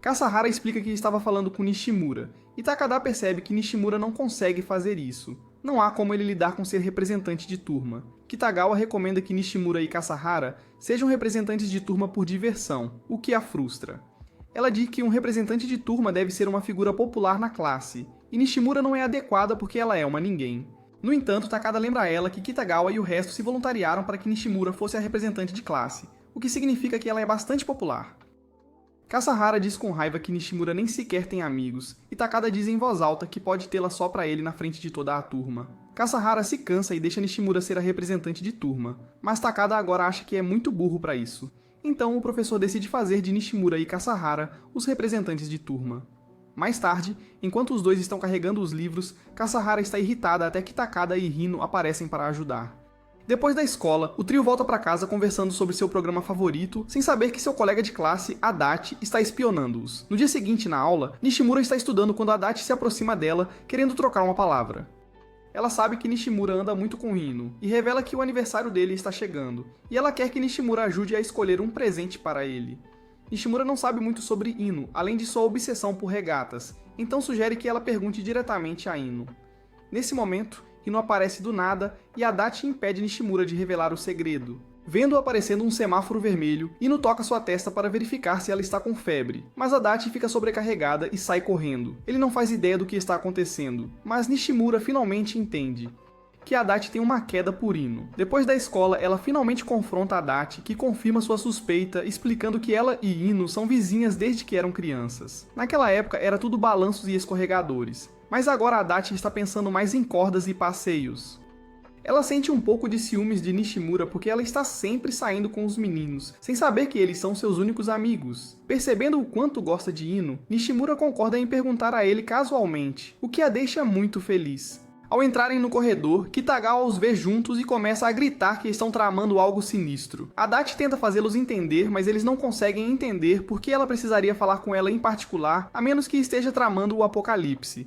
Kasahara explica que estava falando com Nishimura, e Takada percebe que Nishimura não consegue fazer isso. Não há como ele lidar com ser representante de turma. Kitagawa recomenda que Nishimura e Kasahara sejam representantes de turma por diversão, o que a frustra. Ela diz que um representante de turma deve ser uma figura popular na classe, e Nishimura não é adequada porque ela é uma ninguém. No entanto, Takada lembra a ela que Kitagawa e o resto se voluntariaram para que Nishimura fosse a representante de classe, o que significa que ela é bastante popular. Kasahara diz com raiva que Nishimura nem sequer tem amigos, e Takada diz em voz alta que pode tê-la só pra ele na frente de toda a turma. Kasahara se cansa e deixa Nishimura ser a representante de turma, mas Takada agora acha que é muito burro pra isso. Então o professor decide fazer de Nishimura e Kasahara os representantes de turma. Mais tarde, enquanto os dois estão carregando os livros, Kasahara está irritada até que Takada e Hino aparecem para ajudar. Depois da escola, o trio volta para casa conversando sobre seu programa favorito, sem saber que seu colega de classe, Adachi, está espionando-os. No dia seguinte, na aula, Nishimura está estudando quando Adachi se aproxima dela, querendo trocar uma palavra. Ela sabe que Nishimura anda muito com Ino, e revela que o aniversário dele está chegando, e ela quer que Nishimura ajude a escolher um presente para ele. Nishimura não sabe muito sobre Ino, além de sua obsessão por regatas, então sugere que ela pergunte diretamente a Ino. Nesse momento, Ino aparece do nada e Adachi impede Nishimura de revelar o segredo. Vendo aparecendo um semáforo vermelho, Ino toca sua testa para verificar se ela está com febre, mas Adachi fica sobrecarregada e sai correndo. Ele não faz ideia do que está acontecendo, mas Nishimura finalmente entende que Adachi tem uma queda por Ino. Depois da escola, ela finalmente confronta Adachi, que confirma sua suspeita, explicando que ela e Ino são vizinhas desde que eram crianças. Naquela época era tudo balanços e escorregadores, mas agora Adachi está pensando mais em cordas e passeios. Ela sente um pouco de ciúmes de Nishimura porque ela está sempre saindo com os meninos, sem saber que eles são seus únicos amigos. Percebendo o quanto gosta de Ino, Nishimura concorda em perguntar a ele casualmente, o que a deixa muito feliz. Ao entrarem no corredor, Kitagawa os vê juntos e começa a gritar que estão tramando algo sinistro. Adachi tenta fazê-los entender, mas eles não conseguem entender por que ela precisaria falar com ela em particular, a menos que esteja tramando o apocalipse.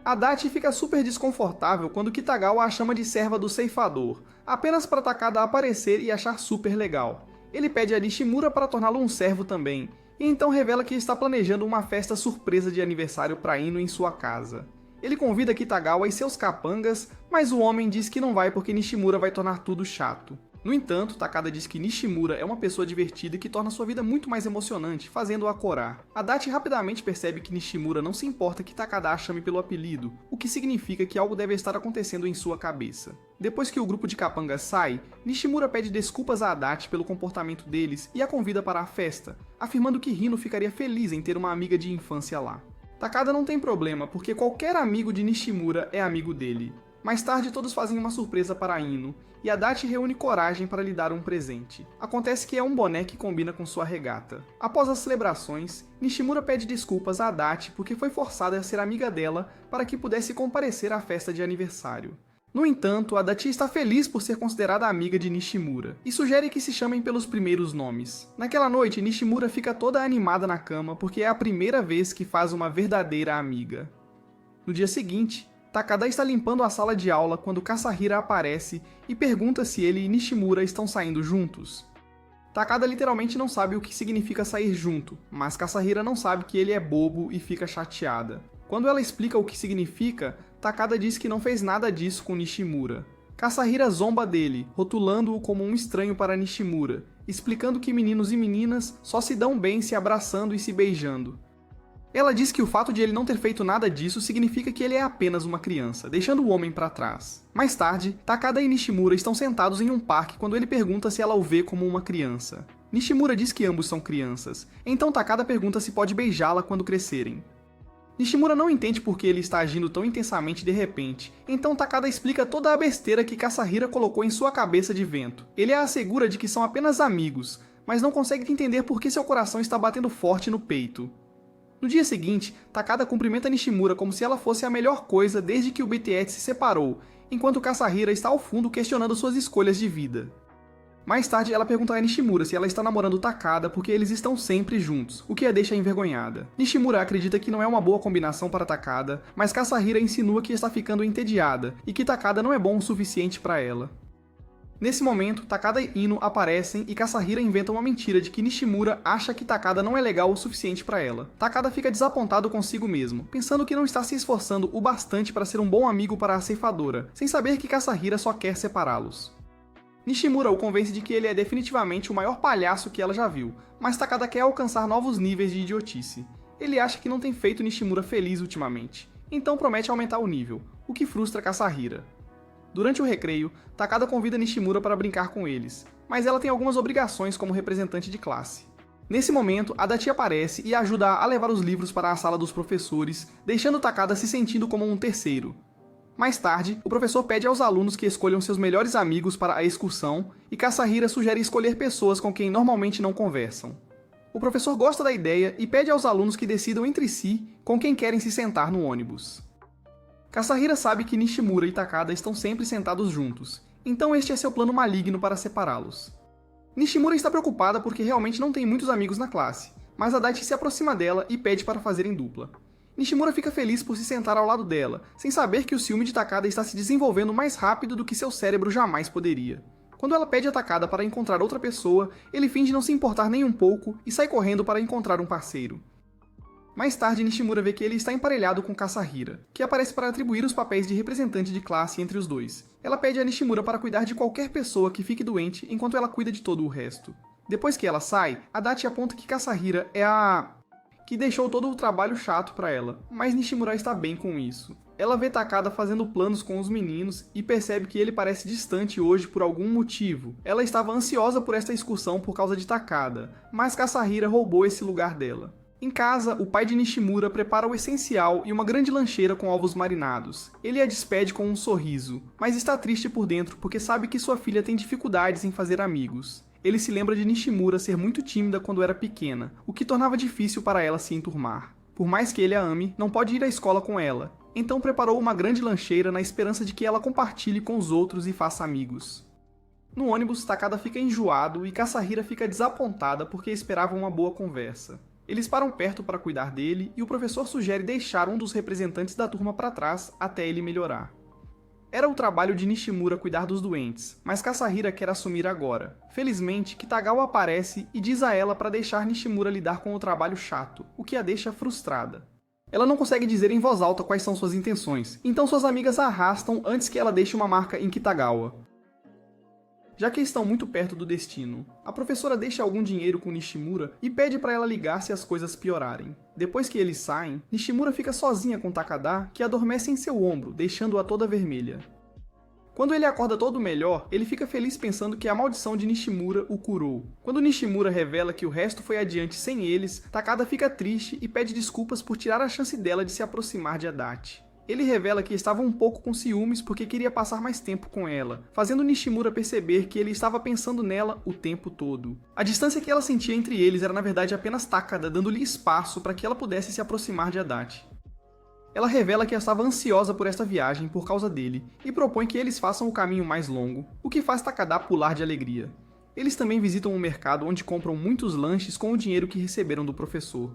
Adachi fica super desconfortável quando Kitagawa a chama de serva do ceifador, apenas para Takada aparecer e achar super legal. Ele pede a Nishimura para torná-lo um servo também, e então revela que está planejando uma festa surpresa de aniversário para Ino em sua casa. Ele convida Kitagawa e seus capangas, mas o homem diz que não vai porque Nishimura vai tornar tudo chato. No entanto, Takada diz que Nishimura é uma pessoa divertida e que torna sua vida muito mais emocionante, fazendo-a corar. Adachi rapidamente percebe que Nishimura não se importa que Takada a chame pelo apelido, o que significa que algo deve estar acontecendo em sua cabeça. Depois que o grupo de capangas sai, Nishimura pede desculpas a Adachi pelo comportamento deles e a convida para a festa, afirmando que Hino ficaria feliz em ter uma amiga de infância lá. Takada não tem problema, porque qualquer amigo de Nishimura é amigo dele. Mais tarde, todos fazem uma surpresa para Ino, e Adachi reúne coragem para lhe dar um presente. Acontece que é um boné que combina com sua regata. Após as celebrações, Nishimura pede desculpas a Adachi porque foi forçada a ser amiga dela para que pudesse comparecer à festa de aniversário. No entanto, Adachi está feliz por ser considerada amiga de Nishimura, e sugere que se chamem pelos primeiros nomes. Naquela noite, Nishimura fica toda animada na cama porque é a primeira vez que faz uma verdadeira amiga. No dia seguinte, Takada está limpando a sala de aula quando Kasahira aparece e pergunta se ele e Nishimura estão saindo juntos. Takada literalmente não sabe o que significa sair junto, mas Kasahira não sabe que ele é bobo e fica chateada. Quando ela explica o que significa, Takada diz que não fez nada disso com Nishimura. Kasahira zomba dele, rotulando-o como um estranho para Nishimura, explicando que meninos e meninas só se dão bem se abraçando e se beijando. Ela diz que o fato de ele não ter feito nada disso significa que ele é apenas uma criança, deixando o homem para trás. Mais tarde, Takada e Nishimura estão sentados em um parque quando ele pergunta se ela o vê como uma criança. Nishimura diz que ambos são crianças, então Takada pergunta se pode beijá-la quando crescerem. Nishimura não entende por que ele está agindo tão intensamente de repente, então Takada explica toda a besteira que Kasahira colocou em sua cabeça de vento. Ele a assegura de que são apenas amigos, mas não consegue entender por que seu coração está batendo forte no peito. No dia seguinte, Takada cumprimenta Nishimura como se ela fosse a melhor coisa desde que o BTS se separou, enquanto Kasahira está ao fundo questionando suas escolhas de vida. Mais tarde, ela pergunta a Nishimura se ela está namorando Takada porque eles estão sempre juntos, o que a deixa envergonhada. Nishimura acredita que não é uma boa combinação para Takada, mas Kasahira insinua que está ficando entediada e que Takada não é bom o suficiente para ela. Nesse momento, Takada e Ino aparecem e Kasahira inventa uma mentira de que Nishimura acha que Takada não é legal o suficiente para ela. Takada fica desapontado consigo mesmo, pensando que não está se esforçando o bastante para ser um bom amigo para a ceifadora, sem saber que Kasahira só quer separá-los. Nishimura o convence de que ele é definitivamente o maior palhaço que ela já viu, mas Takada quer alcançar novos níveis de idiotice. Ele acha que não tem feito Nishimura feliz ultimamente, então promete aumentar o nível, o que frustra Kasahira. Durante o recreio, Takada convida Nishimura para brincar com eles, mas ela tem algumas obrigações como representante de classe. Nesse momento, Adachi aparece e ajuda a levar os livros para a sala dos professores, deixando Takada se sentindo como um terceiro. Mais tarde, o professor pede aos alunos que escolham seus melhores amigos para a excursão, e Kasahira sugere escolher pessoas com quem normalmente não conversam. O professor gosta da ideia e pede aos alunos que decidam entre si com quem querem se sentar no ônibus. Kasahira sabe que Nishimura e Takada estão sempre sentados juntos, Então este é seu plano maligno para separá-los. Nishimura está preocupada porque realmente não tem muitos amigos na classe, mas Adachi se aproxima dela e pede para fazerem dupla. Nishimura fica feliz por se sentar ao lado dela, sem saber que o ciúme de Takada está se desenvolvendo mais rápido do que seu cérebro jamais poderia. Quando ela pede a Takada para encontrar outra pessoa, ele finge não se importar nem um pouco e sai correndo para encontrar um parceiro. Mais tarde, Nishimura vê que ele está emparelhado com Kasahira, que aparece para atribuir os papéis de representante de classe entre os dois. Ela pede a Nishimura para cuidar de qualquer pessoa que fique doente enquanto ela cuida de todo o resto. Depois que ela sai, Adachi aponta que Kasahira é a que deixou todo o trabalho chato para ela, mas Nishimura está bem com isso. Ela vê Takada fazendo planos com os meninos e percebe que ele parece distante hoje por algum motivo. Ela estava ansiosa por esta excursão por causa de Takada, mas Kasahira roubou esse lugar dela. Em casa, o pai de Nishimura prepara o essencial e uma grande lancheira com ovos marinados. Ele a despede com um sorriso, mas está triste por dentro porque sabe que sua filha tem dificuldades em fazer amigos. Ele se lembra de Nishimura ser muito tímida quando era pequena, o que tornava difícil para ela se enturmar. Por mais que ele a ame, não pode ir à escola com ela, então preparou uma grande lancheira na esperança de que ela compartilhe com os outros e faça amigos. No ônibus, Takada fica enjoado e Kasahira fica desapontada porque esperava uma boa conversa. Eles param perto para cuidar dele e o professor sugere deixar um dos representantes da turma para trás até ele melhorar. Era o trabalho de Nishimura cuidar dos doentes, mas Kasahira quer assumir agora. Felizmente, Kitagawa aparece e diz a ela para deixar Nishimura lidar com o trabalho chato, o que a deixa frustrada. Ela não consegue dizer em voz alta quais são suas intenções, então suas amigas a arrastam antes que ela deixe uma marca em Kitagawa. Já que estão muito perto do destino, a professora deixa algum dinheiro com Nishimura e pede para ela ligar se as coisas piorarem. Depois que eles saem, Nishimura fica sozinha com Takada, que adormece em seu ombro, deixando-a toda vermelha. Quando ele acorda todo melhor, ele fica feliz pensando que a maldição de Nishimura o curou. Quando Nishimura revela que o resto foi adiante sem eles, Takada fica triste e pede desculpas por tirar a chance dela de se aproximar de Adachi. Ele revela que estava um pouco com ciúmes porque queria passar mais tempo com ela, fazendo Nishimura perceber que ele estava pensando nela o tempo todo. A distância que ela sentia entre eles era na verdade apenas Takada dando-lhe espaço para que ela pudesse se aproximar de Adachi. Ela revela que estava ansiosa por esta viagem por causa dele e propõe que eles façam o caminho mais longo, o que faz Takada pular de alegria. Eles também visitam um mercado onde compram muitos lanches com o dinheiro que receberam do professor.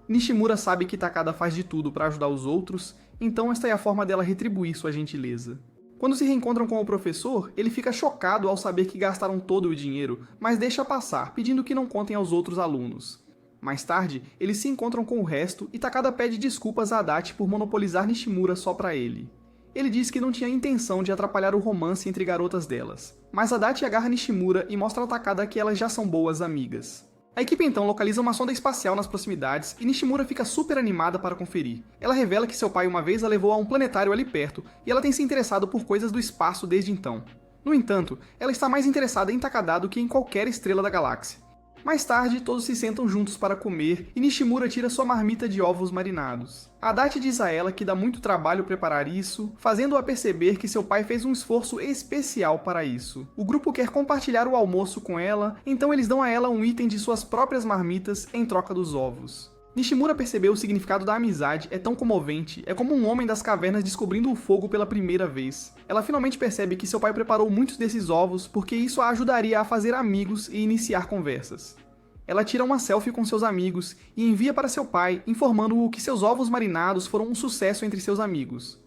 Nishimura sabe que Takada faz de tudo para ajudar os outros, então esta é a forma dela retribuir sua gentileza. Quando se reencontram com o professor, ele fica chocado ao saber que gastaram todo o dinheiro, mas deixa passar, pedindo que não contem aos outros alunos. Mais tarde, eles se encontram com o resto e Takada pede desculpas a Adachi por monopolizar Nishimura só para ele. Ele diz que não tinha intenção de atrapalhar o romance entre garotas delas, mas Adachi agarra Nishimura e mostra a Takada que elas já são boas amigas. A equipe então localiza uma sonda espacial nas proximidades e Nishimura fica super animada para conferir. Ela revela que seu pai uma vez a levou a um planetário ali perto e ela tem se interessado por coisas do espaço desde então. No entanto, ela está mais interessada em Takada do que em qualquer estrela da galáxia. Mais tarde, todos se sentam juntos para comer e Nishimura tira sua marmita de ovos marinados. Adachi diz a ela que dá muito trabalho preparar isso, fazendo-a perceber que seu pai fez um esforço especial para isso. O grupo quer compartilhar o almoço com ela, então eles dão a ela um item de suas próprias marmitas em troca dos ovos. Nishimura percebeu o significado da amizade, é tão comovente, é como um homem das cavernas descobrindo o fogo pela primeira vez. Ela finalmente percebe que seu pai preparou muitos desses ovos porque isso a ajudaria a fazer amigos e iniciar conversas. Ela tira uma selfie com seus amigos e envia para seu pai, informando-o que seus ovos marinados foram um sucesso entre seus amigos.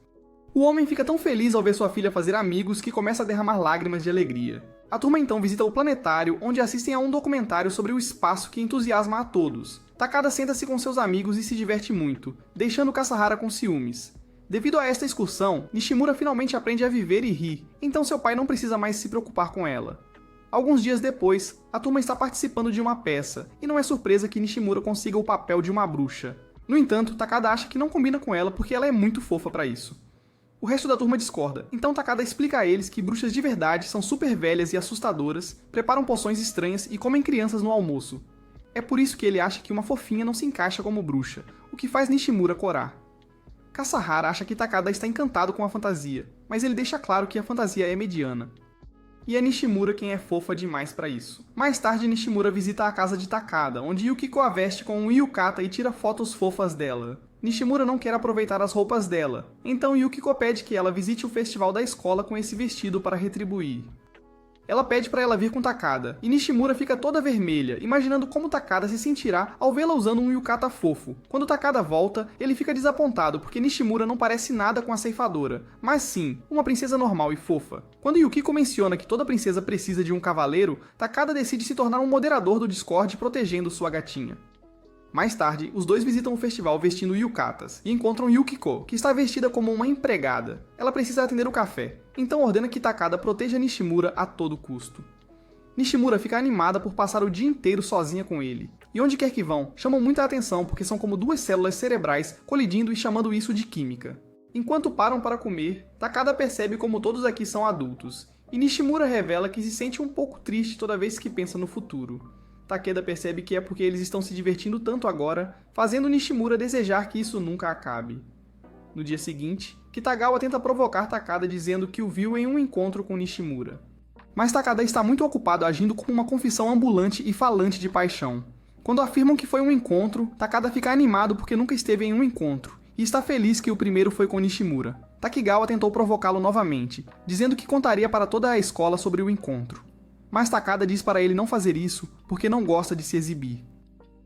O homem fica tão feliz ao ver sua filha fazer amigos que começa a derramar lágrimas de alegria. A turma então visita o planetário, onde assistem a um documentário sobre o espaço que entusiasma a todos. Takada senta-se com seus amigos e se diverte muito, deixando Kasahara com ciúmes. Devido a esta excursão, Nishimura finalmente aprende a viver e rir, então seu pai não precisa mais se preocupar com ela. Alguns dias depois, a turma está participando de uma peça, e não é surpresa que Nishimura consiga o papel de uma bruxa. No entanto, Takada acha que não combina com ela porque ela é muito fofa para isso. O resto da turma discorda, então Takada explica a eles que bruxas de verdade são super velhas e assustadoras, preparam poções estranhas e comem crianças no almoço. É por isso que ele acha que uma fofinha não se encaixa como bruxa, o que faz Nishimura corar. Kasahara acha que Takada está encantado com a fantasia, mas ele deixa claro que a fantasia é mediana. E é Nishimura quem é fofa demais para isso. Mais tarde, Nishimura visita a casa de Takada, onde Yukiko a veste com um yukata e tira fotos fofas dela. Nishimura não quer aproveitar as roupas dela, então Yukiko pede que ela visite o festival da escola com esse vestido para retribuir. Ela pede para ela vir com Takada, e Nishimura fica toda vermelha, imaginando como Takada se sentirá ao vê-la usando um yukata fofo. Quando Takada volta, ele fica desapontado porque Nishimura não parece nada com a ceifadora, mas sim, uma princesa normal e fofa. Quando Yukiko menciona que toda princesa precisa de um cavaleiro, Takada decide se tornar um moderador do Discord protegendo sua gatinha. Mais tarde, os dois visitam o festival vestindo yukatas e encontram Yukiko, que está vestida como uma empregada. Ela precisa atender o café, então ordena que Takada proteja Nishimura a todo custo. Nishimura fica animada por passar o dia inteiro sozinha com ele, e onde quer que vão, chamam muita atenção porque são como duas células cerebrais colidindo e chamando isso de química. Enquanto param para comer, Takada percebe como todos aqui são adultos, e Nishimura revela que se sente um pouco triste toda vez que pensa no futuro. Takeda percebe que é porque eles estão se divertindo tanto agora, fazendo Nishimura desejar que isso nunca acabe. No dia seguinte, Kitagawa tenta provocar Takada dizendo que o viu em um encontro com Nishimura. Mas Takada está muito ocupado agindo como uma confissão ambulante e falante de paixão. Quando afirmam que foi um encontro, Takada fica animado porque nunca esteve em um encontro, e está feliz que o primeiro foi com Nishimura. Takigawa tentou provocá-lo novamente, dizendo que contaria para toda a escola sobre o encontro. Mas Takada diz para ele não fazer isso, porque não gosta de se exibir.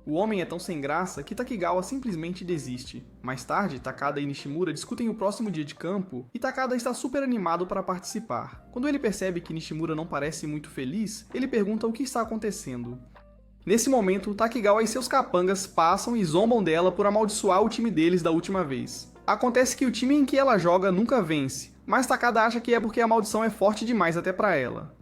O homem é tão sem graça que Takigawa simplesmente desiste. Mais tarde, Takada e Nishimura discutem o próximo dia de campo, e Takada está super animado para participar. Quando ele percebe que Nishimura não parece muito feliz, ele pergunta o que está acontecendo. Nesse momento, Takigawa e seus capangas passam e zombam dela por amaldiçoar o time deles da última vez. Acontece que o time em que ela joga nunca vence, mas Takada acha que é porque a maldição é forte demais até para ela.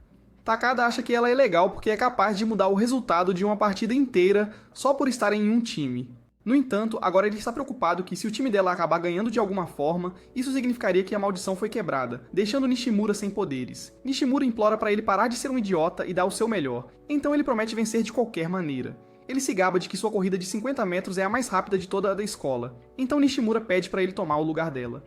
Takada acha que ela é legal porque é capaz de mudar o resultado de uma partida inteira só por estar em um time. No entanto, agora ele está preocupado que se o time dela acabar ganhando de alguma forma, isso significaria que a maldição foi quebrada, deixando Nishimura sem poderes. Nishimura implora para ele parar de ser um idiota e dar o seu melhor, então ele promete vencer de qualquer maneira. Ele se gaba de que sua corrida de 50 metros é a mais rápida de toda a da escola, então Nishimura pede para ele tomar o lugar dela.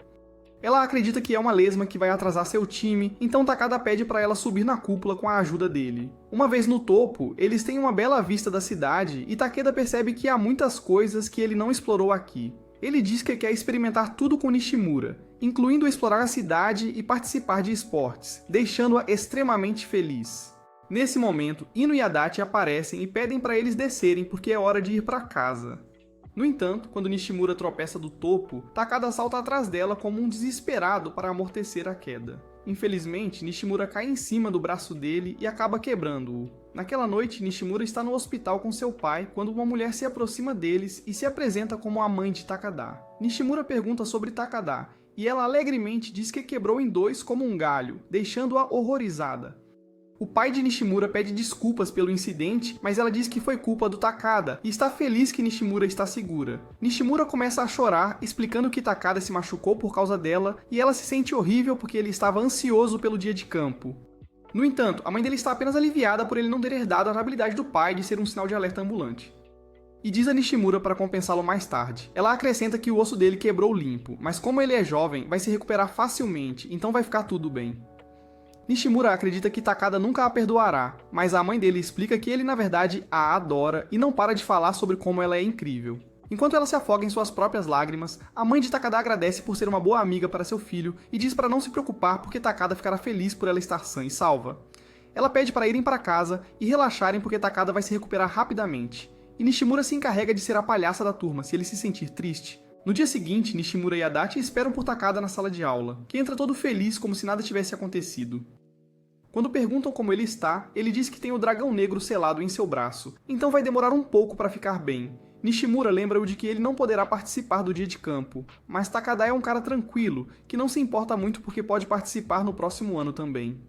Ela acredita que é uma lesma que vai atrasar seu time, então Takada pede para ela subir na cúpula com a ajuda dele. Uma vez no topo, eles têm uma bela vista da cidade e Takeda percebe que há muitas coisas que ele não explorou aqui. Ele diz que quer experimentar tudo com Nishimura, incluindo explorar a cidade e participar de esportes, deixando-a extremamente feliz. Nesse momento, Ino e Adachi aparecem e pedem para eles descerem porque é hora de ir para casa. No entanto, quando Nishimura tropeça do topo, Takada salta atrás dela como um desesperado para amortecer a queda. Infelizmente, Nishimura cai em cima do braço dele e acaba quebrando-o. Naquela noite, Nishimura está no hospital com seu pai quando uma mulher se aproxima deles e se apresenta como a mãe de Takada. Nishimura pergunta sobre Takada, e ela alegremente diz que quebrou em dois como um galho, deixando-a horrorizada. O pai de Nishimura pede desculpas pelo incidente, mas ela diz que foi culpa do Takada e está feliz que Nishimura está segura. Nishimura começa a chorar, explicando que Takada se machucou por causa dela e ela se sente horrível porque ele estava ansioso pelo dia de campo. No entanto, a mãe dele está apenas aliviada por ele não ter herdado a habilidade do pai de ser um sinal de alerta ambulante. E diz a Nishimura para compensá-lo mais tarde. Ela acrescenta que o osso dele quebrou limpo, mas como ele é jovem, vai se recuperar facilmente, então vai ficar tudo bem. Nishimura acredita que Takada nunca a perdoará, mas a mãe dele explica que ele na verdade a adora e não para de falar sobre como ela é incrível. Enquanto ela se afoga em suas próprias lágrimas, a mãe de Takada agradece por ser uma boa amiga para seu filho e diz para não se preocupar porque Takada ficará feliz por ela estar sã e salva. Ela pede para irem para casa e relaxarem porque Takada vai se recuperar rapidamente. E Nishimura se encarrega de ser a palhaça da turma se ele se sentir triste. No dia seguinte, Nishimura e Adachi esperam por Takada na sala de aula, que entra todo feliz como se nada tivesse acontecido. Quando perguntam como ele está, ele diz que tem o dragão negro selado em seu braço, então vai demorar um pouco para ficar bem. Nishimura lembra-o de que ele não poderá participar do dia de campo, mas Takada é um cara tranquilo, que não se importa muito porque pode participar no próximo ano também.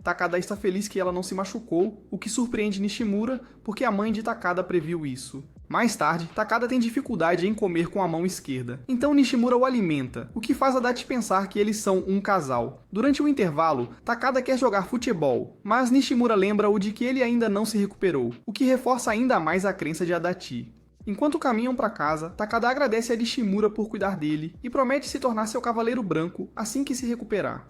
Takada está feliz que ela não se machucou, o que surpreende Nishimura porque a mãe de Takada previu isso. Mais tarde, Takada tem dificuldade em comer com a mão esquerda, então Nishimura o alimenta, o que faz Adachi pensar que eles são um casal. Durante o intervalo, Takada quer jogar futebol, mas Nishimura lembra-o de que ele ainda não se recuperou, o que reforça ainda mais a crença de Adachi. Enquanto caminham para casa, Takada agradece a Nishimura por cuidar dele e promete se tornar seu cavaleiro branco assim que se recuperar.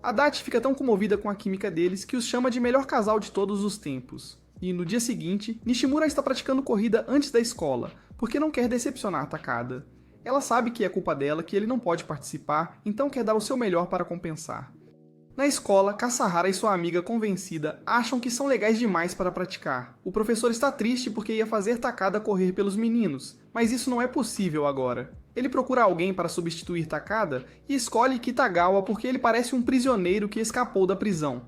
Adachi fica tão comovida com a química deles que os chama de melhor casal de todos os tempos. E no dia seguinte, Nishimura está praticando corrida antes da escola, porque não quer decepcionar Takada. Ela sabe que é culpa dela, que ele não pode participar, então quer dar o seu melhor para compensar. Na escola, Kasahara e sua amiga convencida acham que são legais demais para praticar. O professor está triste porque ia fazer Takada correr pelos meninos, mas isso não é possível agora. Ele procura alguém para substituir Takada e escolhe Kitagawa porque ele parece um prisioneiro que escapou da prisão.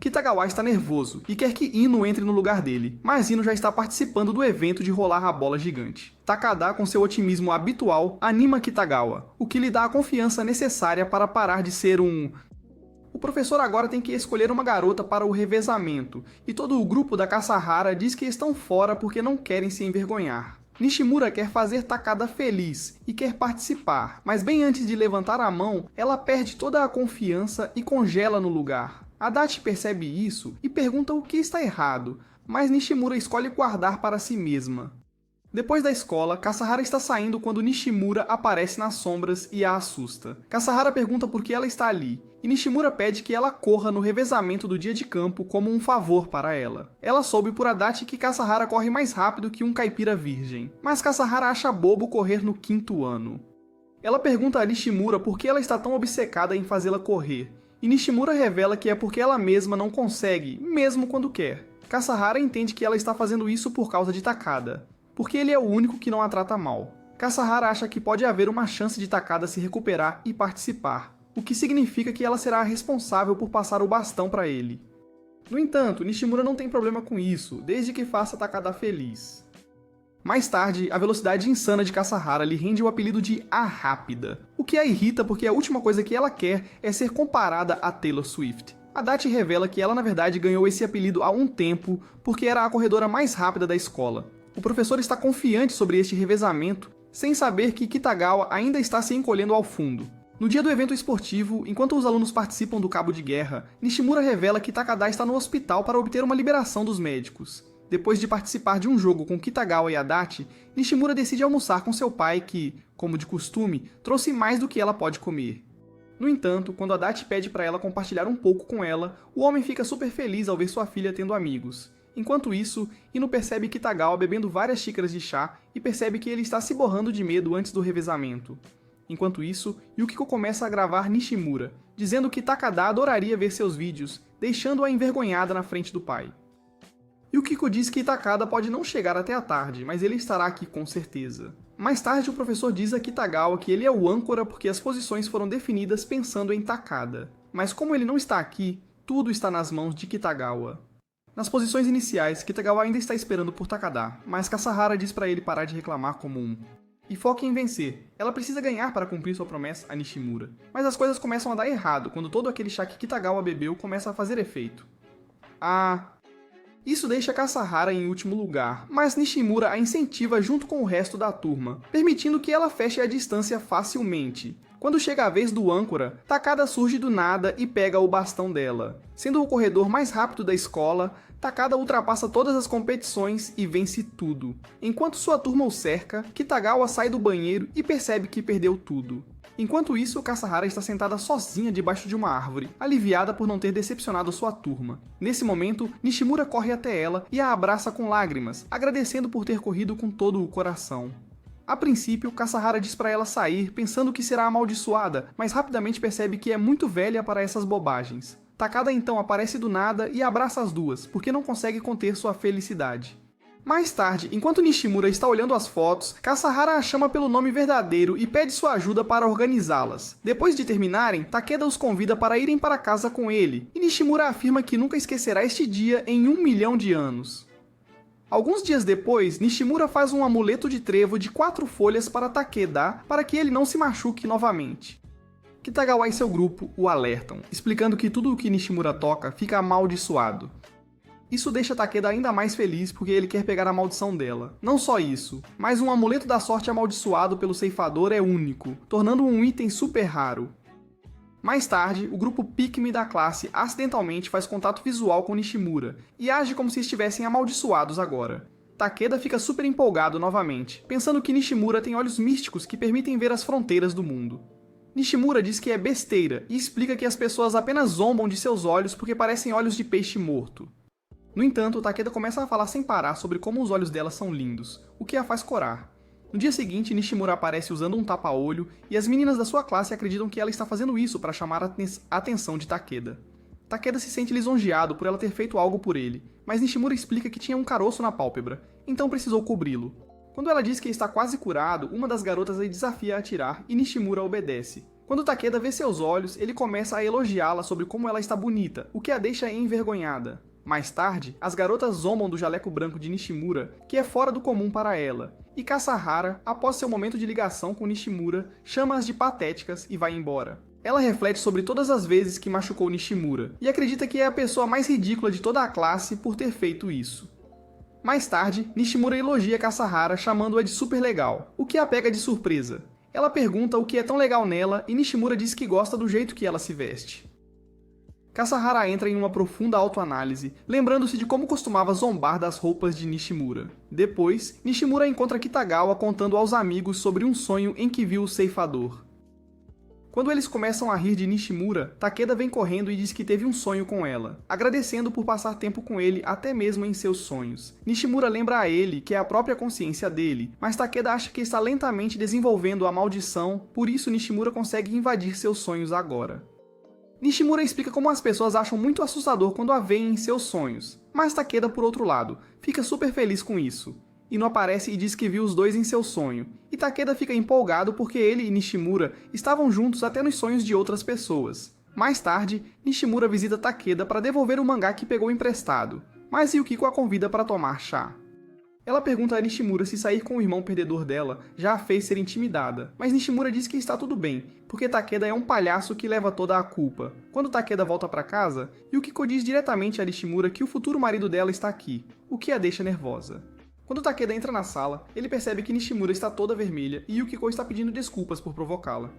Kitagawa está nervoso e quer que Ino entre no lugar dele, mas Ino já está participando do evento de rolar a bola gigante. Takada, com seu otimismo habitual, anima Kitagawa, o que lhe dá a confiança necessária para parar de ser um... O professor agora tem que escolher uma garota para o revezamento, e todo o grupo da Kasahara diz que estão fora porque não querem se envergonhar. Nishimura quer fazer Takada feliz e quer participar, mas bem antes de levantar a mão, ela perde toda a confiança e congela no lugar. Adachi percebe isso e pergunta o que está errado, mas Nishimura escolhe guardar para si mesma. Depois da escola, Kasahara está saindo quando Nishimura aparece nas sombras e a assusta. Kasahara pergunta por que ela está ali, e Nishimura pede que ela corra no revezamento do dia de campo como um favor para ela. Ela soube por Adachi que Kasahara corre mais rápido que um caipira virgem, mas Kasahara acha bobo correr no 5º ano. Ela pergunta a Nishimura por que ela está tão obcecada em fazê-la correr, e Nishimura revela que é porque ela mesma não consegue, mesmo quando quer. Kasahara entende que ela está fazendo isso por causa de Takada, porque ele é o único que não a trata mal. Kasahara acha que pode haver uma chance de Takada se recuperar e participar, o que significa que ela será a responsável por passar o bastão para ele. No entanto, Nishimura não tem problema com isso, desde que faça Takada feliz. Mais tarde, a velocidade insana de Kasahara lhe rende o apelido de A Rápida, o que a irrita porque a última coisa que ela quer é ser comparada a Taylor Swift. Adachi revela que ela na verdade ganhou esse apelido há um tempo porque era a corredora mais rápida da escola. O professor está confiante sobre este revezamento, sem saber que Kitagawa ainda está se encolhendo ao fundo. No dia do evento esportivo, enquanto os alunos participam do cabo de guerra, Nishimura revela que Takada está no hospital para obter uma liberação dos médicos. Depois de participar de um jogo com Kitagawa e Adachi, Nishimura decide almoçar com seu pai que, como de costume, trouxe mais do que ela pode comer. No entanto, quando Adachi pede para ela compartilhar um pouco com ela, o homem fica super feliz ao ver sua filha tendo amigos. Enquanto isso, Ino percebe Kitagawa bebendo várias xícaras de chá e percebe que ele está se borrando de medo antes do revezamento. Enquanto isso, Yukiko começa a gravar Nishimura, dizendo que Takada adoraria ver seus vídeos, deixando-a envergonhada na frente do pai. Yukiko diz que Takada pode não chegar até a tarde, mas ele estará aqui com certeza. Mais tarde, o professor diz a Kitagawa que ele é o âncora porque as posições foram definidas pensando em Takada. Mas como ele não está aqui, tudo está nas mãos de Kitagawa. Nas posições iniciais, Kitagawa ainda está esperando por Takada, mas Kasahara diz para ele parar de reclamar como um. E foca em vencer. Ela precisa ganhar para cumprir sua promessa a Nishimura. Mas as coisas começam a dar errado quando todo aquele chá que Kitagawa bebeu começa a fazer efeito. Isso deixa Kasahara em último lugar, mas Nishimura a incentiva junto com o resto da turma, permitindo que ela feche a distância facilmente. Quando chega a vez do âncora, Takada surge do nada e pega o bastão dela. Sendo o corredor mais rápido da escola, Takada ultrapassa todas as competições e vence tudo. Enquanto sua turma o cerca, Kitagawa sai do banheiro e percebe que perdeu tudo. Enquanto isso, Kasahara está sentada sozinha debaixo de uma árvore, aliviada por não ter decepcionado sua turma. Nesse momento, Nishimura corre até ela e a abraça com lágrimas, agradecendo por ter corrido com todo o coração. A princípio, Kasahara diz para ela sair, pensando que será amaldiçoada, mas rapidamente percebe que é muito velha para essas bobagens. Takada então aparece do nada e abraça as duas, porque não consegue conter sua felicidade. Mais tarde, enquanto Nishimura está olhando as fotos, Kasahara a chama pelo nome verdadeiro e pede sua ajuda para organizá-las. Depois de terminarem, Takeda os convida para irem para casa com ele, e Nishimura afirma que nunca esquecerá este dia em 1 milhão de anos. Alguns dias depois, Nishimura faz um amuleto de trevo de 4 folhas para Takeda, para que ele não se machuque novamente. Kitagawa e seu grupo o alertam, explicando que tudo o que Nishimura toca fica amaldiçoado. Isso deixa Takeda ainda mais feliz porque ele quer pegar a maldição dela. Não só isso, mas um amuleto da sorte amaldiçoado pelo ceifador é único, tornando um item super raro. Mais tarde, o grupo Pikmin da classe acidentalmente faz contato visual com Nishimura e age como se estivessem amaldiçoados agora. Takeda fica super empolgado novamente, pensando que Nishimura tem olhos místicos que permitem ver as fronteiras do mundo. Nishimura diz que é besteira e explica que as pessoas apenas zombam de seus olhos porque parecem olhos de peixe morto. No entanto, Takeda começa a falar sem parar sobre como os olhos dela são lindos, o que a faz corar. No dia seguinte, Nishimura aparece usando um tapa-olho e as meninas da sua classe acreditam que ela está fazendo isso para chamar a atenção de Takeda. Takeda se sente lisonjeado por ela ter feito algo por ele, mas Nishimura explica que tinha um caroço na pálpebra, então precisou cobri-lo. Quando ela diz que está quase curado, uma das garotas a desafia a atirar e Nishimura obedece. Quando Takeda vê seus olhos, ele começa a elogiá-la sobre como ela está bonita, o que a deixa envergonhada. Mais tarde, as garotas zombam do jaleco branco de Nishimura, que é fora do comum para ela, e Kasahara, após seu momento de ligação com Nishimura, chama-as de patéticas e vai embora. Ela reflete sobre todas as vezes que machucou Nishimura, e acredita que é a pessoa mais ridícula de toda a classe por ter feito isso. Mais tarde, Nishimura elogia Kasahara chamando-a de super legal, o que a pega de surpresa. Ela pergunta o que é tão legal nela e Nishimura diz que gosta do jeito que ela se veste. Kasahara entra em uma profunda autoanálise, lembrando-se de como costumava zombar das roupas de Nishimura. Depois, Nishimura encontra Kitagawa contando aos amigos sobre um sonho em que viu o ceifador. Quando eles começam a rir de Nishimura, Takeda vem correndo e diz que teve um sonho com ela, agradecendo por passar tempo com ele até mesmo em seus sonhos. Nishimura lembra a ele que é a própria consciência dele, mas Takeda acha que está lentamente desenvolvendo a maldição, por isso Nishimura consegue invadir seus sonhos agora. Nishimura explica como as pessoas acham muito assustador quando a veem em seus sonhos, mas Takeda, por outro lado, fica super feliz com isso. Ino aparece e diz que viu os dois em seu sonho, e Takeda fica empolgado porque ele e Nishimura estavam juntos até nos sonhos de outras pessoas. Mais tarde, Nishimura visita Takeda para devolver o mangá que pegou emprestado, mas Yukiko a convida para tomar chá. Ela pergunta a Nishimura se sair com o irmão perdedor dela já a fez ser intimidada, mas Nishimura diz que está tudo bem, porque Takeda é um palhaço que leva toda a culpa. Quando Takeda volta para casa, Yukiko diz diretamente a Nishimura que o futuro marido dela está aqui, o que a deixa nervosa. Quando Takeda entra na sala, ele percebe que Nishimura está toda vermelha e Yukiko está pedindo desculpas por provocá-la.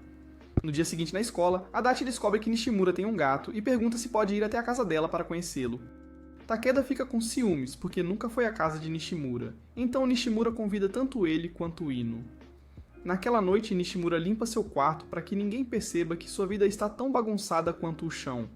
No dia seguinte na escola, Adachi descobre que Nishimura tem um gato e pergunta se pode ir até a casa dela para conhecê-lo. Takeda fica com ciúmes, porque nunca foi à casa de Nishimura, então Nishimura convida tanto ele quanto Ino. Naquela noite, Nishimura limpa seu quarto para que ninguém perceba que sua vida está tão bagunçada quanto o chão.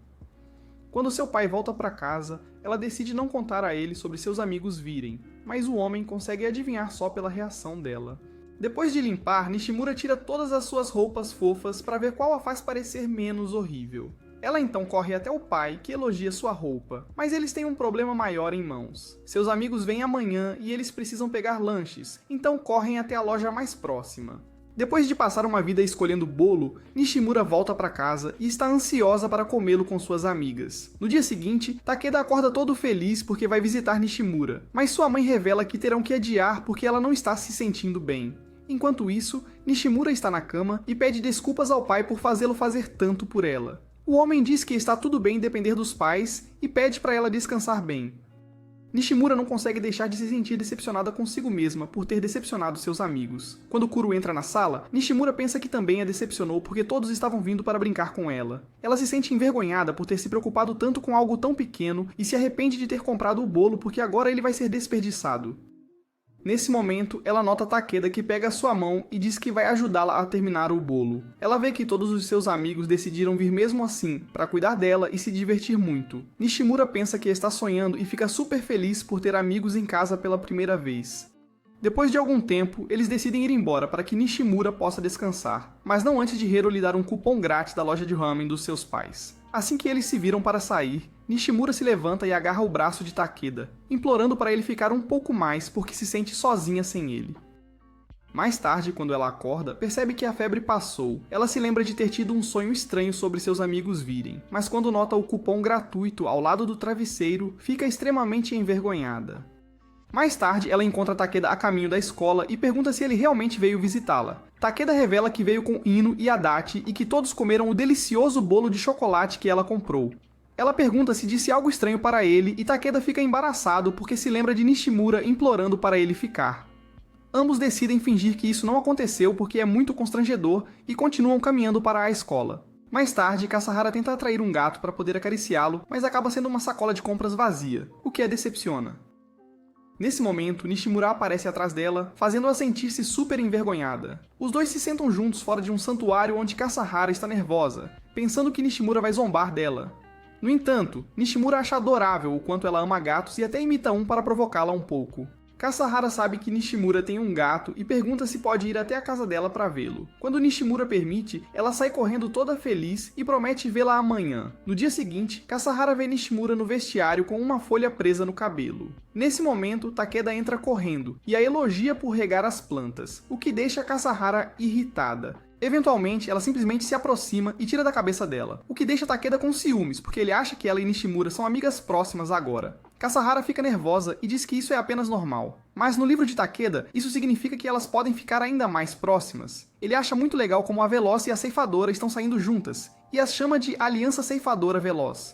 Quando seu pai volta para casa, ela decide não contar a ele sobre seus amigos virem, mas o homem consegue adivinhar só pela reação dela. Depois de limpar, Nishimura tira todas as suas roupas fofas para ver qual a faz parecer menos horrível. Ela então corre até o pai, que elogia sua roupa, mas eles têm um problema maior em mãos. Seus amigos vêm amanhã e eles precisam pegar lanches, então correm até a loja mais próxima. Depois de passar uma vida escolhendo bolo, Nishimura volta para casa e está ansiosa para comê-lo com suas amigas. No dia seguinte, Takeda acorda todo feliz porque vai visitar Nishimura, mas sua mãe revela que terão que adiar porque ela não está se sentindo bem. Enquanto isso, Nishimura está na cama e pede desculpas ao pai por fazê-lo fazer tanto por ela. O homem diz que está tudo bem depender dos pais e pede para ela descansar bem. Nishimura não consegue deixar de se sentir decepcionada consigo mesma por ter decepcionado seus amigos. Quando Kuro entra na sala, Nishimura pensa que também a decepcionou porque todos estavam vindo para brincar com ela. Ela se sente envergonhada por ter se preocupado tanto com algo tão pequeno e se arrepende de ter comprado o bolo porque agora ele vai ser desperdiçado. Nesse momento, ela nota Takeda que pega sua mão e diz que vai ajudá-la a terminar o bolo. Ela vê que todos os seus amigos decidiram vir mesmo assim, para cuidar dela e se divertir muito. Nishimura pensa que está sonhando e fica super feliz por ter amigos em casa pela primeira vez. Depois de algum tempo, eles decidem ir embora para que Nishimura possa descansar, mas não antes de Hiro lhe dar um cupom grátis da loja de ramen dos seus pais. Assim que eles se viram para sair, Nishimura se levanta e agarra o braço de Takeda, implorando para ele ficar um pouco mais porque se sente sozinha sem ele. Mais tarde, quando ela acorda, percebe que a febre passou. Ela se lembra de ter tido um sonho estranho sobre seus amigos virem, mas quando nota o cupom gratuito ao lado do travesseiro, fica extremamente envergonhada. Mais tarde, ela encontra Takeda a caminho da escola e pergunta se ele realmente veio visitá-la. Takeda revela que veio com Ino e Adachi e que todos comeram o delicioso bolo de chocolate que ela comprou. Ela pergunta se disse algo estranho para ele e Takeda fica embaraçado porque se lembra de Nishimura implorando para ele ficar. Ambos decidem fingir que isso não aconteceu porque é muito constrangedor e continuam caminhando para a escola. Mais tarde, Kasahara tenta atrair um gato para poder acariciá-lo, mas acaba sendo uma sacola de compras vazia, o que a decepciona. Nesse momento, Nishimura aparece atrás dela, fazendo-a sentir-se super envergonhada. Os dois se sentam juntos fora de um santuário onde Kasahara está nervosa, pensando que Nishimura vai zombar dela. No entanto, Nishimura acha adorável o quanto ela ama gatos e até imita um para provocá-la um pouco. Kasahara sabe que Nishimura tem um gato e pergunta se pode ir até a casa dela para vê-lo. Quando Nishimura permite, ela sai correndo toda feliz e promete vê-la amanhã. No dia seguinte, Kasahara vê Nishimura no vestiário com uma folha presa no cabelo. Nesse momento, Takeda entra correndo e a elogia por regar as plantas, o que deixa Kasahara irritada. Eventualmente, ela simplesmente se aproxima e tira da cabeça dela, o que deixa Takeda com ciúmes, porque ele acha que ela e Nishimura são amigas próximas agora. Kasahara fica nervosa e diz que isso é apenas normal. Mas no livro de Takeda, isso significa que elas podem ficar ainda mais próximas. Ele acha muito legal como a Veloz e a Ceifadora estão saindo juntas, e as chama de Aliança Ceifadora Veloz.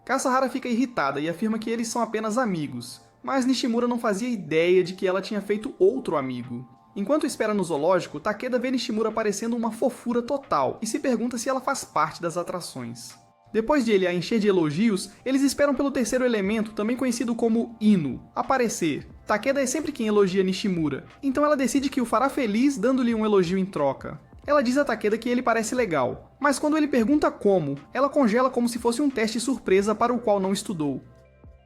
Kasahara fica irritada e afirma que eles são apenas amigos, mas Nishimura não fazia ideia de que ela tinha feito outro amigo. Enquanto espera no zoológico, Takeda vê Nishimura parecendo uma fofura total e se pergunta se ela faz parte das atrações. Depois de ele a encher de elogios, eles esperam pelo terceiro elemento, também conhecido como Ino, aparecer. Takeda é sempre quem elogia Nishimura, então ela decide que o fará feliz dando-lhe um elogio em troca. Ela diz a Takeda que ele parece legal, mas quando ele pergunta como, ela congela como se fosse um teste surpresa para o qual não estudou.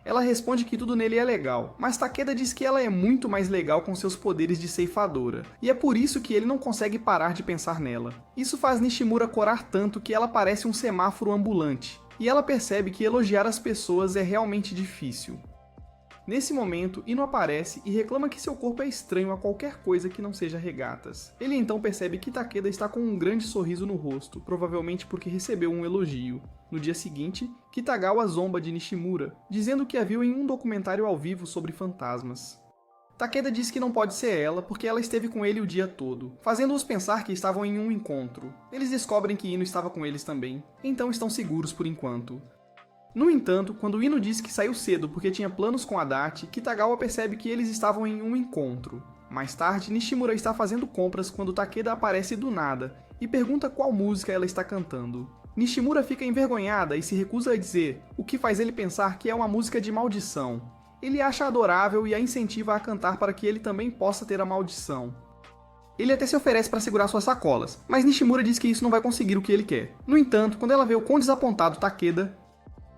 Ela responde que tudo nele é legal, mas Takeda diz que ela é muito mais legal com seus poderes de ceifadora, e é por isso que ele não consegue parar de pensar nela. Isso faz Nishimura corar tanto que ela parece um semáforo ambulante, e ela percebe que elogiar as pessoas é realmente difícil. Nesse momento, Ino aparece e reclama que seu corpo é estranho a qualquer coisa que não seja regatas. Ele então percebe que Takeda está com um grande sorriso no rosto, provavelmente porque recebeu um elogio. No dia seguinte, Kitagawa zomba de Nishimura, dizendo que a viu em um documentário ao vivo sobre fantasmas. Takeda diz que não pode ser ela porque ela esteve com ele o dia todo, fazendo-os pensar que estavam em um encontro. Eles descobrem que Ino estava com eles também, então estão seguros por enquanto. No entanto, quando Ino diz que saiu cedo porque tinha planos com Adachi, Kitagawa percebe que eles estavam em um encontro. Mais tarde, Nishimura está fazendo compras quando Takeda aparece do nada e pergunta qual música ela está cantando. Nishimura fica envergonhada e se recusa a dizer, o que faz ele pensar que é uma música de maldição. Ele a acha adorável e a incentiva a cantar para que ele também possa ter a maldição. Ele até se oferece para segurar suas sacolas, mas Nishimura diz que isso não vai conseguir o que ele quer. No entanto, quando ela vê o quão desapontado Takeda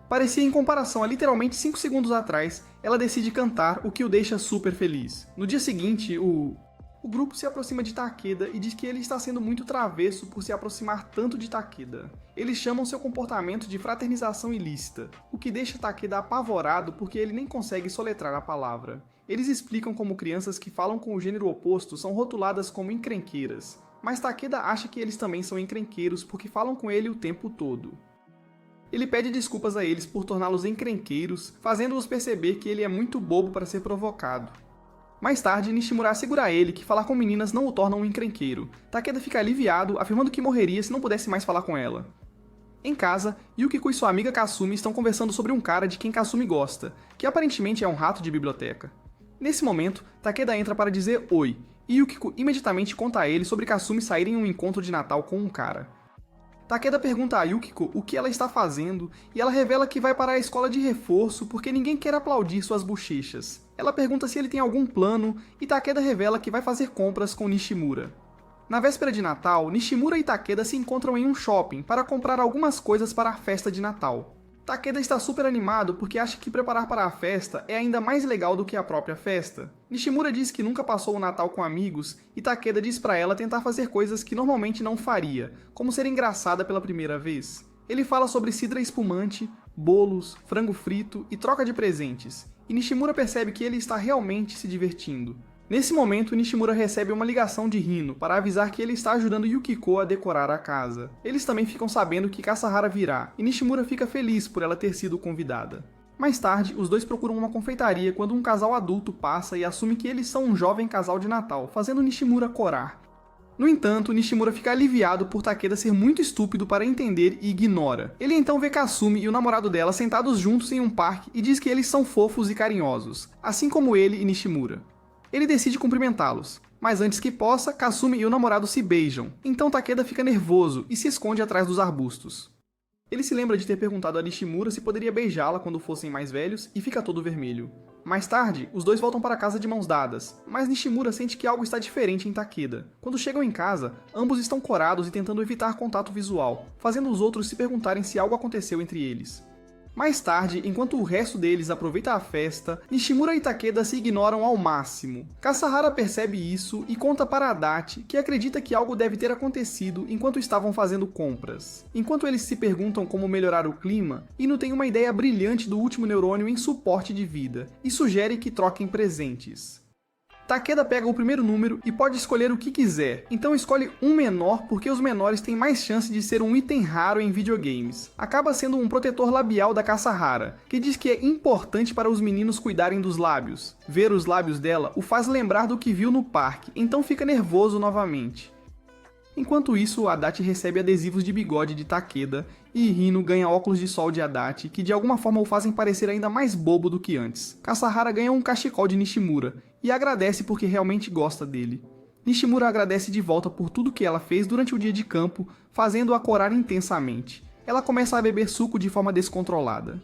parecia em comparação a literalmente 5 segundos atrás, ela decide cantar, o que o deixa super feliz. No dia seguinte, o grupo se aproxima de Takeda e diz que ele está sendo muito travesso por se aproximar tanto de Takeda. Eles chamam seu comportamento de fraternização ilícita, o que deixa Takeda apavorado porque ele nem consegue soletrar a palavra. Eles explicam como crianças que falam com o gênero oposto são rotuladas como encrenqueiras, mas Takeda acha que eles também são encrenqueiros porque falam com ele o tempo todo. Ele pede desculpas a eles por torná-los encrenqueiros, fazendo-os perceber que ele é muito bobo para ser provocado. Mais tarde, Nishimura assegura a ele que falar com meninas não o torna um encrenqueiro. Takeda fica aliviado, afirmando que morreria se não pudesse mais falar com ela. Em casa, Yukiko e sua amiga Kasumi estão conversando sobre um cara de quem Kasumi gosta, que aparentemente é um rato de biblioteca. Nesse momento, Takeda entra para dizer oi, e Yukiko imediatamente conta a ele sobre Kasumi sair em um encontro de Natal com um cara. Takeda pergunta a Yukiko o que ela está fazendo e ela revela que vai para a escola de reforço porque ninguém quer aplaudir suas bochechas. Ela pergunta se ele tem algum plano e Takeda revela que vai fazer compras com Nishimura. Na véspera de Natal, Nishimura e Takeda se encontram em um shopping para comprar algumas coisas para a festa de Natal. Takeda está super animado porque acha que preparar para a festa é ainda mais legal do que a própria festa. Nishimura diz que nunca passou o Natal com amigos e Takeda diz para ela tentar fazer coisas que normalmente não faria, como ser engraçada pela primeira vez. Ele fala sobre cidra espumante, bolos, frango frito e troca de presentes, e Nishimura percebe que ele está realmente se divertindo. Nesse momento, Nishimura recebe uma ligação de Hino para avisar que ele está ajudando Yukiko a decorar a casa. Eles também ficam sabendo que Kasahara virá, e Nishimura fica feliz por ela ter sido convidada. Mais tarde, os dois procuram uma confeitaria quando um casal adulto passa e assume que eles são um jovem casal de Natal, fazendo Nishimura corar. No entanto, Nishimura fica aliviado por Takeda ser muito estúpido para entender e ignora. Ele então vê Kasumi e o namorado dela sentados juntos em um parque e diz que eles são fofos e carinhosos, assim como ele e Nishimura. Ele decide cumprimentá-los, mas antes que possa, Kasumi e o namorado se beijam, então Takeda fica nervoso e se esconde atrás dos arbustos. Ele se lembra de ter perguntado a Nishimura se poderia beijá-la quando fossem mais velhos e fica todo vermelho. Mais tarde, os dois voltam para casa de mãos dadas, mas Nishimura sente que algo está diferente em Takeda. Quando chegam em casa, ambos estão corados e tentando evitar contato visual, fazendo os outros se perguntarem se algo aconteceu entre eles. Mais tarde, enquanto o resto deles aproveita a festa, Nishimura e Takeda se ignoram ao máximo. Kasahara percebe isso e conta para Adachi que acredita que algo deve ter acontecido enquanto estavam fazendo compras. Enquanto eles se perguntam como melhorar o clima, Ino tem uma ideia brilhante do último neurônio em suporte de vida e sugere que troquem presentes. Takeda pega o primeiro número e pode escolher o que quiser, então escolhe um menor porque os menores têm mais chance de ser um item raro em videogames. Acaba sendo um protetor labial da Kasahara, que diz que é importante para os meninos cuidarem dos lábios. Ver os lábios dela o faz lembrar do que viu no parque, então fica nervoso novamente. Enquanto isso, Adachi recebe adesivos de bigode de Takeda e Hino ganha óculos de sol de Adachi, que de alguma forma o fazem parecer ainda mais bobo do que antes. Kasahara ganha um cachecol de Nishimura e agradece porque realmente gosta dele. Nishimura agradece de volta por tudo que ela fez durante o dia de campo, fazendo-a corar intensamente. Ela começa a beber suco de forma descontrolada.